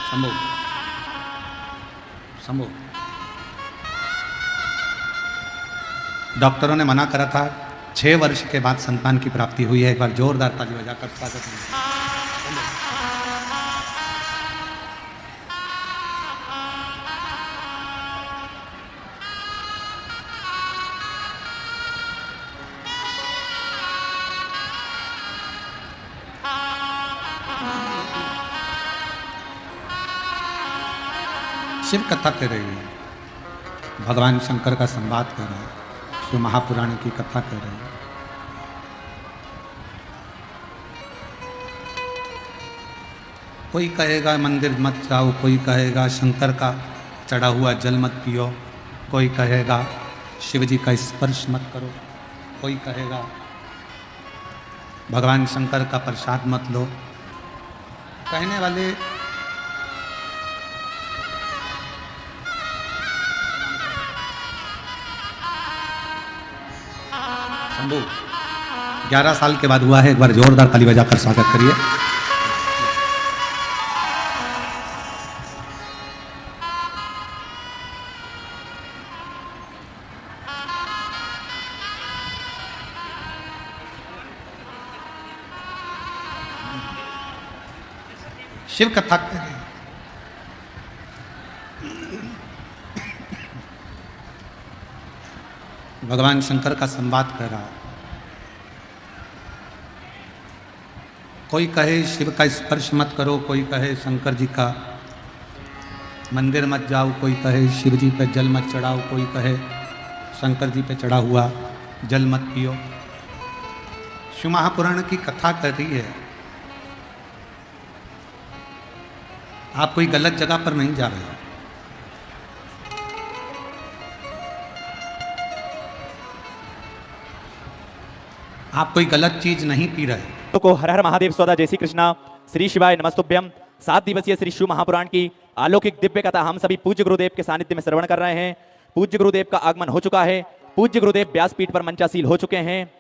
शंभू शंभू डॉक्टरों ने मना करा था, 6 वर्ष के बाद संतान की प्राप्ति हुई है। एक बार जोरदार ताली बजाकर स्वागत है। शिव कथा कर रही है, भगवान शंकर का संवाद कर रहा है, शिव महापुराण की कथा कर रही है। कोई कहेगा मंदिर मत जाओ, कोई कहेगा शंकर का चढ़ा हुआ जल मत पियो, कोई कहेगा शिव जी का स्पर्श मत करो, कोई कहेगा भगवान शंकर का प्रसाद मत लो। कहने वाले शंभू 11 साल के बाद हुआ है, एक बार जोरदार ताली बजाकर स्वागत करिए। शिव कथा कह रही है। भगवान शंकर का संवाद कर रहा। कोई कहे शिव का स्पर्श मत करो, कोई कहे शंकर जी का मंदिर मत जाओ, कोई कहे शिव जी पे जल मत चढ़ाओ, कोई कहे शंकर जी पे चढ़ा हुआ जल मत पियो। शिव महापुराण की कथा कर रही है। आप कोई गलत जगह पर नहीं जा रहे हो। आप कोई गलत चीज नहीं पी रहे। को हर हर महादेव सौदा जय श्री कृष्णा, श्री शिवाय नमस्तुभ्यम। 7 दिवसीय श्री शिव महापुराण की अलौकिक दिव्य कथा हम सभी पूज्य गुरुदेव के सानिध्य में श्रवण कर रहे हैं। पूज्य गुरुदेव का आगमन हो चुका है। पूज्य गुरुदेव व्यासपीठ पर मंचासील हो चुके हैं।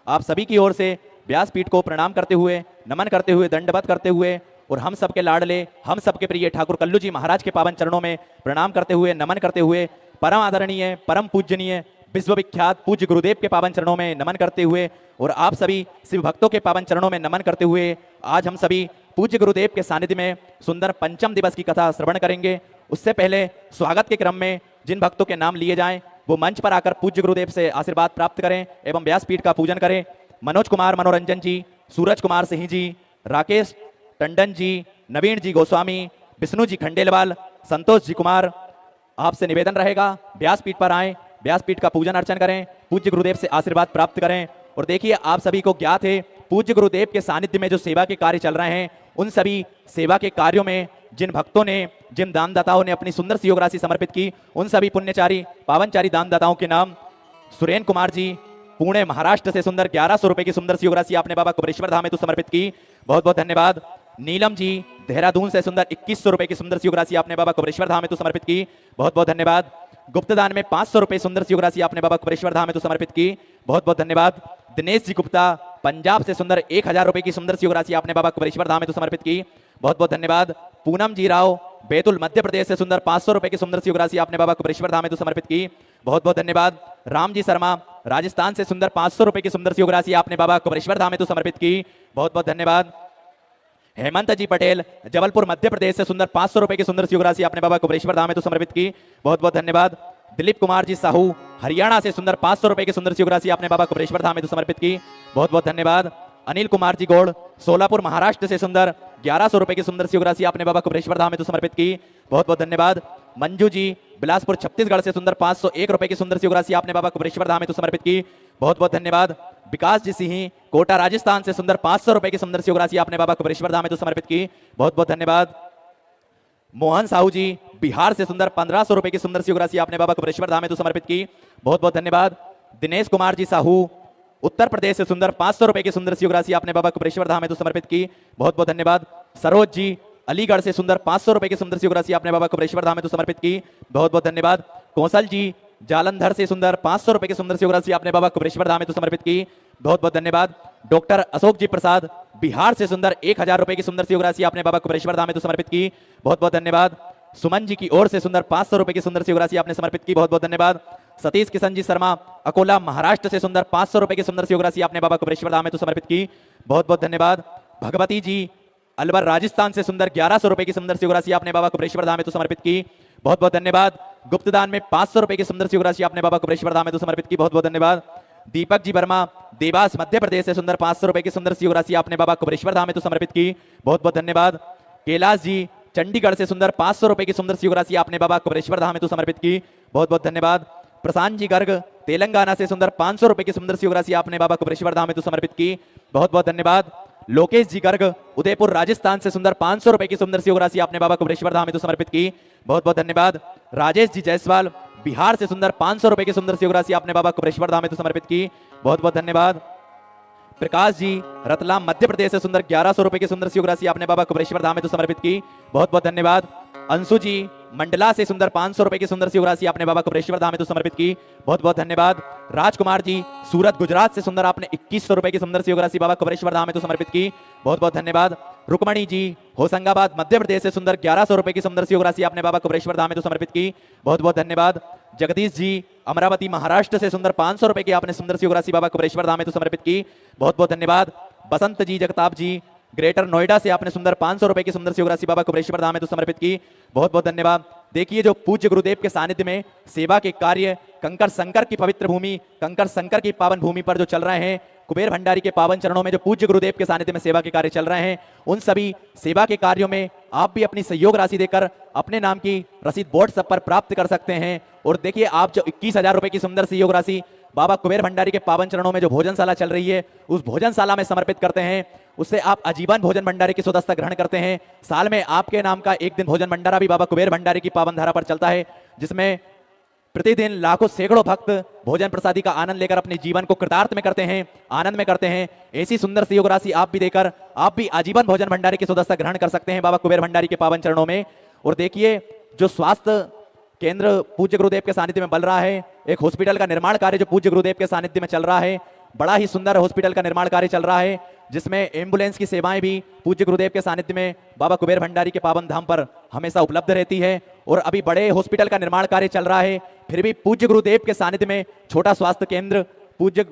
आप सभी की ओर से व्यासपीठ को प्रणाम करते हुए, नमन करते हुए, दंडवत करते हुए और हम सबके लाडले, हम सबके प्रिय ठाकुर कल्लू जी महाराज के पावन चरणों में प्रणाम करते हुए, नमन करते हुए, परम आदरणीय, परम पूजनीय, विश्वविख्यात पूज्य गुरुदेव के पावन चरणों में नमन करते हुए और आप सभी शिव भक्तों के पावन चरणों में नमन करते हुए आज हम सभी पूज्य गुरुदेव के सानिध्य में सुंदर पंचम दिवस की कथा श्रवण करेंगे। उससे पहले स्वागत के क्रम में जिन भक्तों के नाम लिए जाएं वो मंच पर आकर पूज्य गुरुदेव से आशीर्वाद प्राप्त करें एवं व्यासपीठ का पूजन करें। मनोज कुमार मनोरंजन जी, सूरज कुमार सिंह जी, राकेश टंडन जी, नवीन जी गोस्वामी, विष्णु जी खंडेलवाल, संतोष जी कुमार, आपसे निवेदन रहेगा व्यासपीठ पर आएं, व्यासपीठ का पूजन अर्चन करें, पूज्य गुरुदेव से आशीर्वाद प्राप्त करें। और देखिए, आप सभी को ज्ञात है पूज्य गुरुदेव के सानिध्य में जो सेवा के कार्य चल रहे हैं, उन सभी सेवा के कार्यों में जिन भक्तों ने, जिन दानदाताओं ने अपनी सुंदर सी योग राशि समर्पित की, उन सभी पुण्यचारी पावनचारी दानदाताओं के नाम सुरेन कुमार जी पुणे महाराष्ट्र से सुंदर 1100 रुपए की सुंदर सी योग राशि आपने बाबा कुबरेश्वर धाम हेतु समर्पित की, बहुत बहुत धन्यवाद। नीलम जी देहरादून से सुंदर 2100 रुपए की सुंदर सी योग राशि आपने बाबा कुबरेश्वर धाम हेतु समर्पित की, बहुत बहुत धन्यवाद। गुप्तदान में 500 रुपए सुंदर सी योग राशि आपने बाबा कुबरेश्वर धाम हेतु समर्पित की, बहुत बहुत धन्यवाद। दिनेश जी गुप्ता पंजाब से सुंदर 1000 रुपए की सुंदर सी योग राशि आपने बाबा कुबेरेश्वर धाम में तो समर्पित की, बहुत बहुत धन्यवाद। पूनम जी राव बैतुल मध्य प्रदेश से सुंदर 500 रुपए की सुंदर सी योग राशि आपने बाबा कुबेरेश्वर धाम में तो समर्पित की, बहुत बहुत धन्यवाद। राम जी शर्मा राजस्थान से सुंदर 500 रुपए की सुंदर सी योग राशि आपने बाबा कुबेरेश्वर धाम में तो समर्पित की, बहुत बहुत धन्यवाद। हेमंत जी पटेल जबलपुर मध्य प्रदेश से सुंदर 500 रुपए की सुंदर सी योग राशि आपने बाबा कुबेरेश्वर धाम में तो समर्पित की, बहुत बहुत धन्यवाद। दिलीप कुमार जी साहू हरियाणा से सुंदर 500 रुपए की सुंदर सी योग राशि आपने बाबा कुबेरेश्वर धाम में तो समर्पित की, बहुत बहुत धन्यवाद। अनिल कुमार जी गौड़ सोलापुर महाराष्ट्र से सुंदर 1100 रुपए की सुंदर सी योग राशि आपने बाबा कुबेरेश्वर धाम में तो समर्पित की, बहुत बहुत धन्यवाद। मंजू जी बिलासपुर छत्तीसगढ़ से सुंदर 501 रुपए की सुंदर सी योग राशि आपने बाबा कुबेरेश्वर धाम में तो समर्पित की, बहुत बहुत धन्यवाद। विकास जी सिंह कोटा राजस्थान से सुंदर 500 रुपए की सुंदर सी योग राशि आपने बाबा कुबेरेश्वर धाम में तो समर्पित की, बहुत बहुत धन्यवाद। मोहन साहू जी बिहार से सुंदर 1500 रुपए की सुंदर सी योग राशि आपने बाबा कुबेरेश्वर धाम में तो समर्पित की, बहुत बहुत धन्यवाद। दिनेश कुमार जी साहू उत्तर प्रदेश से सुंदर 500 रुपए की सुंदर सी योग राशि आपने बाबा कुबेरेश्वर धाम में तो समर्पित की, बहुत बहुत धन्यवाद। सरोज जी अलीगढ़ से सुंदर 500 रुपए की सुंदर सी योग राशि आपने बाबा कुबेरेश्वर धाम में तो समर्पित की, बहुत बहुत धन्यवाद। कौशल जी जालंधर से सुंदर 500 रुपए की सुंदर सी योग राशि आपने बाबा कुबेरेश्वर धाम में तो समर्पित की, बहुत बहुत धन्यवाद। डॉक्टर अशोक जी प्रसाद बिहार से सुंदर 1000 रुपए की सुंदर सी योग राशि आपने बाबा कुबेरेश्वर धाम में तो समर्पित की, बहुत बहुत धन्यवाद। सुमन जी की ओर से सुंदर 500 रुपए की सुंदर सी योग राशि आपने समर्पित की, बहुत बहुत धन्यवाद। सतीश किशन जी शर्मा अकोला महाराष्ट्र से सुंदर 500 रुपए की सुंदर सी योग राशि आपने बाबा कुबेरेश्वर धाम में तो समर्पित की, बहुत बहुत धन्यवाद। भगवती जी अलवर राजस्थान से सुंदर 1100 रुपए की सुंदर सी योग राशि आपने बाबा कुबेरेश्वर धाम में तो समर्पित की, बहुत बहुत धन्यवाद। गुप्त दान में 500 रुपए की सुंदर सी योग राशि आपने बाबा कुबेरेश्वर धाम में तो समर्पित की, बहुत बहुत धन्यवाद। दीपक जी वर्मा देवास मध्य प्रदेश से सुंदर 500 रुपए की सुंदर सी योग राशि आपने बाबा कुबेरेश्वर धाम में तो समर्पित की, बहुत बहुत धन्यवाद। कैलाश जी चंडीगढ़ से सुंदर 500 रुपए की सुंदर सी योग राशि आपने बाबा कुबेरेश्वर धाम में तो समर्पित की, बहुत बहुत धन्यवाद। प्रशांत जी गर्ग तेलंगाना से सुंदर 500 रुपए की सुंदर सी योग राशि आपने बाबा कुबेरेश्वर धाम में तो समर्पित की, बहुत बहुत धन्यवाद। लोकेश जी गर्ग उदयपुर राजस्थान से सुंदर 500 रुपए की सुंदर सी योग राशि आपने बाबा कुबेरेश्वर धाम में तो समर्पित की, बहुत बहुत धन्यवाद। राजेश जी जायसवाल बिहार से सुंदर 500 रुपए की सुंदर सी योग राशि आपने बाबा कुबेरेश्वर धाम में तो समर्पित की, बहुत बहुत धन्यवाद। प्रकाश जी रतलाम मध्य प्रदेश से सुंदर 1100 रुपए की सुंदर सी योग राशि आपने बाबा कुबेरेश्वर धाम में तो समर्पित की, बहुत बहुत धन्यवाद। अंशु जी मंडला से सुंदर 500 रुपए की सुंदर सी योग राशि आपने बाबा कुबेरेश्वर धाम में तो समर्पित की, बहुत बहुत धन्यवाद। राजकुमार जी सूरत गुजरात से सुंदर आपने 2100 रुपए की सुंदर सी योग राशि बाबा कुबेरेश्वर धाम में तो समर्पित की, बहुत बहुत धन्यवाद। रुक्मणी जी होशंगाबाद मध्य प्रदेश से सुंदर 1100 रुपए की सुंदर सी योग राशि आपने बाबा कुबेरेश्वर धाम में तो समर्पित की, बहुत बहुत धन्यवाद। जगदीश जी अमरावती महाराष्ट्र से सुंदर 500 रुपए की आपने सुंदर सी योग राशि बाबा कुबेरेश्वर धाम में तो समर्पित की, बहुत बहुत धन्यवाद। बसंत जी जगताप जी ग्रेटर नोएडा से आपने सुंदर 500 रुपए की सुंदर सी योग राशि बाबा कुबेरेश्वर धाम में तो समर्पित की, बहुत बहुत धन्यवाद। देखिए जो पूज्य गुरुदेव के सानिध्य में सेवा के कार्य कंकर संकर की पवित्र भूमि कंकर संकर की पावन भूमि पर जो चल रहे हैं, कुबेर भंडारी के पावन चरणों में जो पूज्य गुरुदेव के सानिध्य में सेवा के कार्य चल रहे हैं, उन सभी सेवा के कार्यों में आप भी अपनी सहयोग राशि देकर अपने नाम की रसीद बोर्ड सब पर प्राप्त कर सकते हैं। और देखिए आप जो 21,000 रुपए की सुंदर सहयोग राशि बाबा कुबेर भंडारी के पावन चरणों में जो भोजनशाला चल रही है, उस भोजनशाला में समर्पित करते हैं, उससे आप आजीवन भोजन भंडारी की सदस्यता ग्रहण करते हैं। साल में आपके नाम का एक दिन भोजन भंडारा भी बाबा कुबेर भंडारी की पावन धारा पर चलता है, जिसमें प्रतिदिन लाखों सैकड़ों भक्त भोजन प्रसादी का आनंद लेकर अपने जीवन को कृतार्थ में करते हैं, आनंद में करते हैं। ऐसी सुंदर सहयोग राशि आप भी देकर आप भी आजीवन भोजन भंडारी की सदस्यता ग्रहण कर सकते हैं बाबा कुबेर भंडारी के पावन चरणों में। और देखिए जो स्वास्थ्य केंद्र पूज्य गुरुदेव के सानिध्य में बन रहा है, एक हॉस्पिटल का निर्माण कार्य जो पूज्य गुरुदेव के सानिध्य में चल रहा है, बड़ा ही सुंदर हॉस्पिटल का निर्माण कार्य चल रहा है, जिसमें एम्बुलेंस की सेवाएं भी पूज्य गुरुदेव के सानिध्य में बाबा कुबेर भंडारी के पावन धाम पर हमेशा उपलब्ध रहती है। और अभी बड़े हॉस्पिटल का निर्माण कार्य चल रहा है, फिर भी पूज्य गुरुदेव के सानिध्य में छोटा स्वास्थ्य केंद्र पूज्य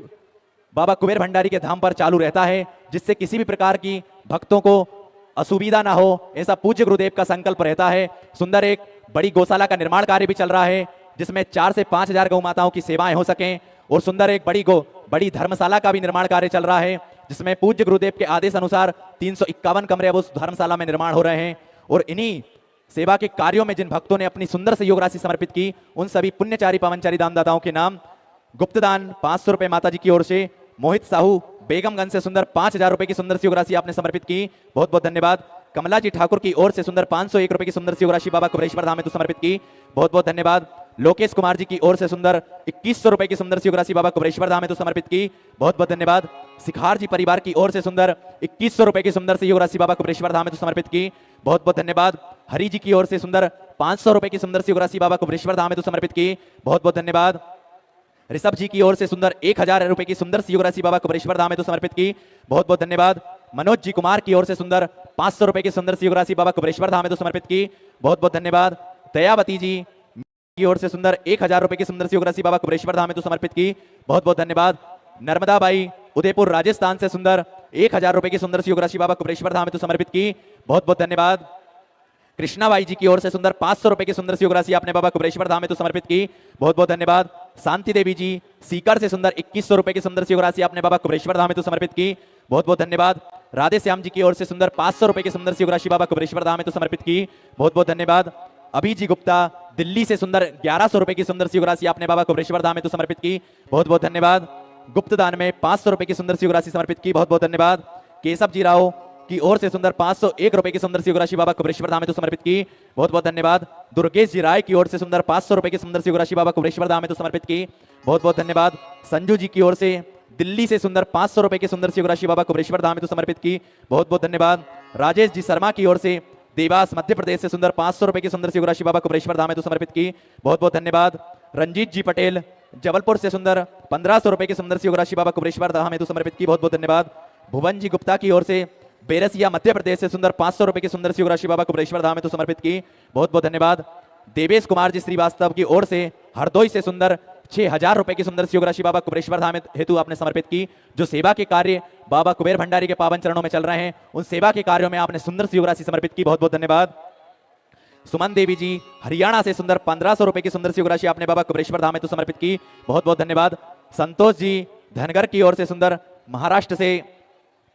बाबा कुबेर भंडारी के धाम पर चालू रहता है, जिससे किसी भी प्रकार की भक्तों को असुविधा ना हो, ऐसा पूज्य गुरुदेव का संकल्प रहता है। सुंदर एक बड़ी गौशाला का निर्माण कार्य भी चल रहा है, जिसमें 4 से 5 हजार गौ माताओं की सेवाएं हो सकें। और सुंदर एक बड़ी धर्मशाला का भी निर्माण कार्य चल रहा है, जिसमें पूज्य गुरुदेव के आदेश अनुसार 351 कमरे अब उस धर्मशाला में निर्माण हो रहे हैं। और इन्हीं सेवा के कार्यों में जिन भक्तों ने अपनी सुंदर सहयोग राशि समर्पित की, उन सभी पुण्यचारी पावनचारी दानदाताओं के नाम गुप्तदान 500 रुपए माता जी की ओर से मोहित साहू बेगमगंज से सुंदर 5000 रुपए की सुंदर सहयोग राशि आपने समर्पित की, बहुत बहुत धन्यवाद। कमला जी ठाकुर की ओर से सुंदर 501 रुपए की सुंदर सहयोग राशि बाबा कुबेरेश्वर धाम में तो समर्पित की, बहुत बहुत धन्यवाद। लोकेश कुमार जी की ओर से सुंदर 2100 रुपए की सुंदर सहयोग राशि बाबा कुबेरेश्वर धाम में तो समर्पित की, बहुत बहुत धन्यवाद। सिखार जी परिवार की ओर से सुंदर 2100 रुपए की सुंदर सहयोग राशि बाबा कुबेरेश्वर धाम में तो समर्पित की, बहुत बहुत धन्यवाद। हरि जी की ओर से सुंदर 500 रुपए की सुंदर सहयोग राशि बाबा कुबेरेश्वर धाम में तो समर्पित की, बहुत बहुत धन्यवाद। ऋषभ जी की ओर से सुंदर 1000 रुपए की सुंदर सी योग राशि बाबा कुबेरेश्वर धाम हेतु समर्पित की, बहुत बहुत धन्यवाद। मनोज जी कुमार की ओर से सुंदर 500 रुपए की सुंदर सी योग राशि बाबा कुबेरेश्वर धाम हेतु समर्पित की, बहुत बहुत धन्यवाद। दयावती जी की ओर से सुंदर 1000 रुपए की सुंदर सी योग राशि बाबा कुबेरेश्वर धाम हेतु समर्पित की, बहुत बहुत धन्यवाद। नर्मदा बाई उदयपुर राजस्थान से सुंदर 1000 रुपए की सुंदर सी योग राशि बाबा कुबेरेश्वर धाम हेतु समर्पित की, बहुत बहुत धन्यवाद। कृष्णाबाई जी की ओर से सुंदर 500 रुपए की सुंदर सी योग राशि आपने बाबा कुबेरेश्वर धाम हेतु समर्पित की, बहुत बहुत धन्यवाद। शांति देवी जी सीकर से सुंदर 2100 रुपए की सुंदर सी योग राशि आपने बाबा कुबेरेश्वर धाम हेतु समर्पित की, बहुत बहुत धन्यवाद। राधे श्याम जी की ओर से सुंदर 500 रुपए की सुंदर सी योग राशि बाबा कुबेरेश्वर धाम हेतु समर्पित की, बहुत बहुत धन्यवाद। अभी जी गुप्ता दिल्ली से सुंदर 1100 रुपए की सुंदर सी योग राशि आपने बाबा कुबेरेश्वर धाम हेतु समर्पित की, बहुत बहुत धन्यवाद। गुप्त दान में 500 रुपए की सुंदर सी योग राशि समर्पित की, बहुत बहुत धन्यवाद। केशव जी राव की ओर से सुंदर 501 रुपए की सुंदर सी योग राशि बाबा कुबेरेश्वर धाम हेतु समर्पित की, बहुत बहुत धन्यवाद। दुर्गेश जी राय की ओर से सुंदर 500 रुपए की सुंदर सी योग राशि बाबा कुबेरेश्वर धाम हेतु समर्पित की, बहुत बहुत धन्यवाद। संजू जी की ओर से दिल्ली से सुंदर 500 रुपए की सुंदर सी योग राशि बाबा कुबेरेश्वर धाम हेतु समर्पित की, बहुत बहुत धन्यवाद। राजेश जी शर्मा की ओर से देवास मध्य प्रदेश से सुंदर 500 रुपए की सुंदर सी योग राशि बाबा कुबेरेश्वर धाम हेतु समर्पित की, बहुत बहुत धन्यवाद। रंजीत जी पटेल जबलपुर से सुंदर 1500 रुपए की सुंदर सी योग राशि बाबा कुबेरेश्वर धाम हेतु समर्पित की, बहुत बहुत धन्यवाद। भुवन जी गुप्ता की ओर से बेरसिया मध्य प्रदेश से सुंदर 500 रुपए की सुंदर सी योग राशि बाबा कुबेरेश्वर धाम हेतु समर्पित की, बहुत बहुत धन्यवाद। देवेश कुमार जी श्रीवास्तव की ओर से हरदोई से सुंदर 6000 रुपए की सुंदर सी योग राशि बाबा कुबेरेश्वर धाम हेतु आपने समर्पित की। जो सेवा के कार्य बाबा कुबेर भंडारी के पावन चरणों में चल रहे हैं, उन सेवा के कार्यों में आपने सुंदर सी योग राशि समर्पित की, बहुत बहुत धन्यवाद। सुमन देवी जी हरियाणा से सुंदर 1500 रुपए की सुंदर सी योग राशि आपने बाबा कुबेरेश्वर धाम हेतु समर्पित की, बहुत बहुत धन्यवाद। संतोष जी धनगर की ओर से सुंदर महाराष्ट्र से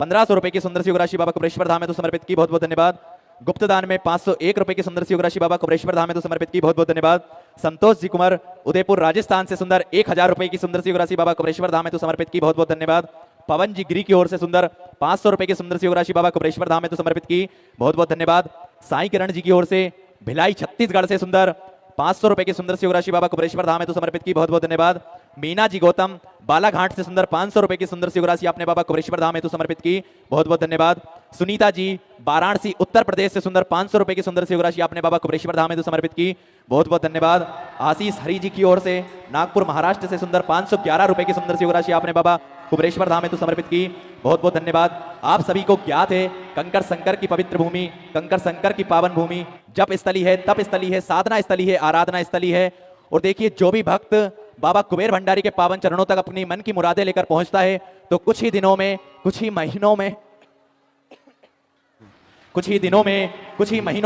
1500 रुपए की सुंदर सी योग राशि बाबा कुबेरेश्वर धाम हेतु समर्पित की, बहुत बहुत धन्यवाद। गुप्त दान में 501 रुपए की सुंदर सी योग राशि बाबा कुबेरेश्वर धाम हेतु समर्पित की, बहुत बहुत धन्यवाद। संतोष जी कुमार उदयपुर राजस्थान से सुंदर 1000 रुपए की सुंदर सी योग राशि बाबा कुबेरेश्वर धाम हेतु समर्पित की, बहुत बहुत धन्यवाद। पवन जी गिरी की ओर से सुंदर 500 रुपए की सुंदर सी योग राशि बाबा कुबेरेश्वर धाम हेतु समर्पित की, बहुत बहुत धन्यवाद। साई किरण जी की ओर से भिलाई छत्तीसगढ़ से सुंदर 500 रुपए की सुंदर सी योग राशि बाबा कुबेरेश्वर धाम हेतु समर्पित की, बहुत बहुत धन्यवाद। मीना जी गौतम बालाघाट से सुंदर 500 रुपए की सुंदर सी योग राशि आपने बाबा कुबेरेश्वर धाम हेतु समर्पित की, बहुत बहुत धन्यवाद। सुनीता जी वाराणसी उत्तर प्रदेश से सुंदर 500 रुपए की सुंदर सी योग राशि आपने बाबा कुबेरेश्वर धाम हेतु समर्पित की, बहुत बहुत धन्यवाद। आशीष हरि जी की ओर से नागपुर महाराष्ट्र से सुंदर 511 रुपए की सुंदर सी योग राशि आपने बाबा कुबेरेश्वर धाम हेतु समर्पित की, बहुत बहुत धन्यवाद। आप सभी को ज्ञात है कंकर शंकर की पवित्र भूमि, कंकर शंकर की पावन भूमि जप स्थली है, तप स्थली है, साधना स्थली है, आराधना स्थली है। और देखिए जो भी भक्त बाबा कुबेर भंडारी के पावन चरणों तक अपनी मन की मुरादें लेकर पहुंचता है, तो कुछ ही दिनों में, कुछ ही महीनों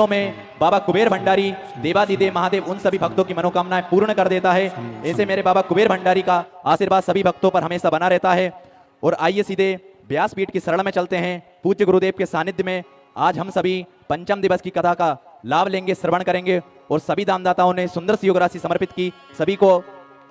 में बाबा कुबेर भंडारी देवादिदेव महादेव उन सभी भक्तों की मनोकामनाएं पूर्ण कर देता है। ऐसे मेरे बाबा कुबेर भंडारी का आशीर्वाद सभी भक्तों पर हमेशा बना रहता है। और आइए सीधे व्यासपीठ की शरण में चलते हैं। पूज्य गुरुदेव के सानिध्य में आज हम सभी पंचम दिवस की कथा का लाभ लेंगे, श्रवण करेंगे। और सभी दानदाताओं ने सुंदर सी योग राशि समर्पित की, सभी को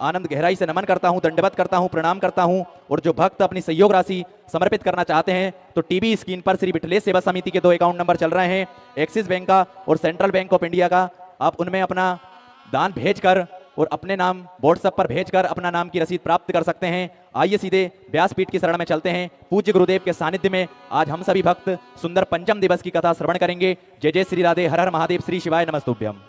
आनंद गहराई से नमन करता हूं, दंडवत करता हूं, प्रणाम करता हूं। और जो भक्त अपनी सहयोग राशि समर्पित करना चाहते हैं तो टीवी स्क्रीन पर श्री विठलेश सेवा समिति के 2 अकाउंट नंबर चल रहे हैं, एक्सिस बैंक का और सेंट्रल बैंक ऑफ इंडिया का। आप उनमें अपना दान भेजकर और अपने नाम व्हाट्सएप पर भेजकर अपना नाम की रसीद प्राप्त कर सकते हैं। आइए सीधे व्यासपीठ की शरण में चलते हैं। पूज्य गुरुदेव के सानिध्य में आज हम सभी भक्त सुंदर पंचम दिवस की कथा श्रवण करेंगे। जय जय श्री राधे, हर हर महादेव, श्री शिवाय नमस्तुभ्यम।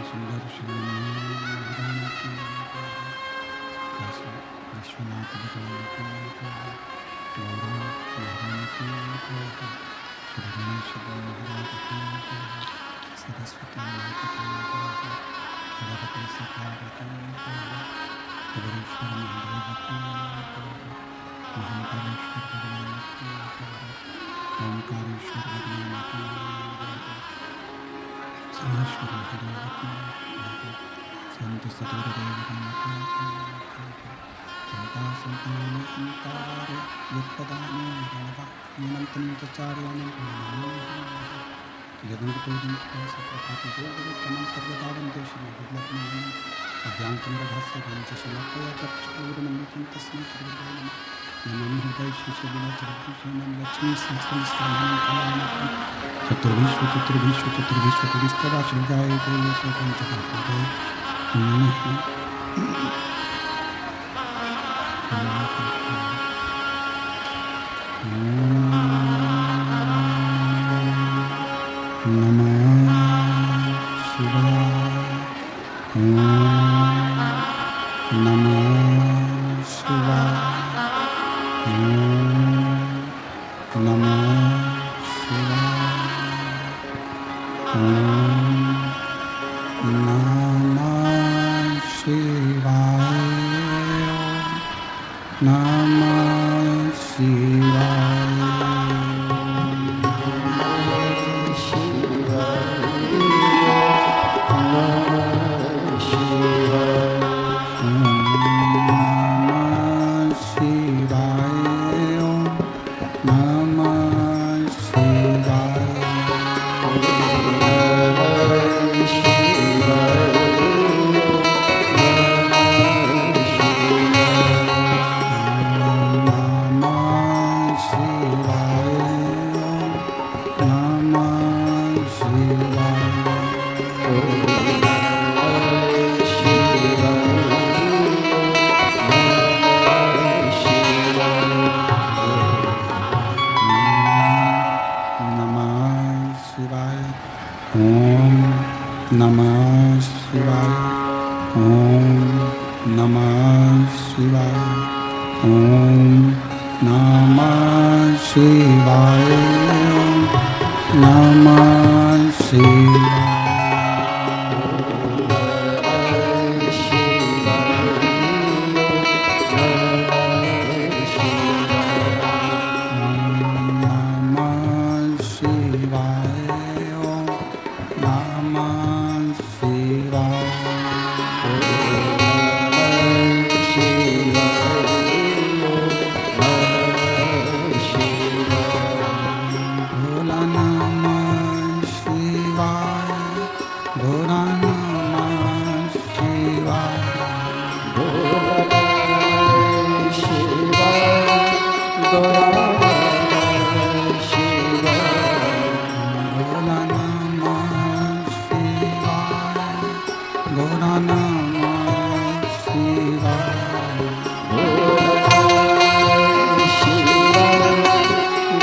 सुंदर श्री ओंकारेश्वर भगवान की श्रीश्वर महादेव की संत सतगुरुदेव संता संतान अंकार युक्तदानो गणवानंतं चार्यानं यदुर्तोदिं सप्रपाति गोविन्दं सर्वदा वन्दे श्रीमद्लक्ष्मीं अज्ञानतिमिरभास्य पञ्चशलकया चक्षुरुन्मिलितं तस्मै श्रीगुरुवे नमः नमः हृदय श्रीशैलचरद्विषेणं लक्ष्मी सहस्रस्त्राणं कलामखं चतुर्विश्व श्रीगाय देवी स्वपञ्चकं नमः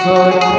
Gora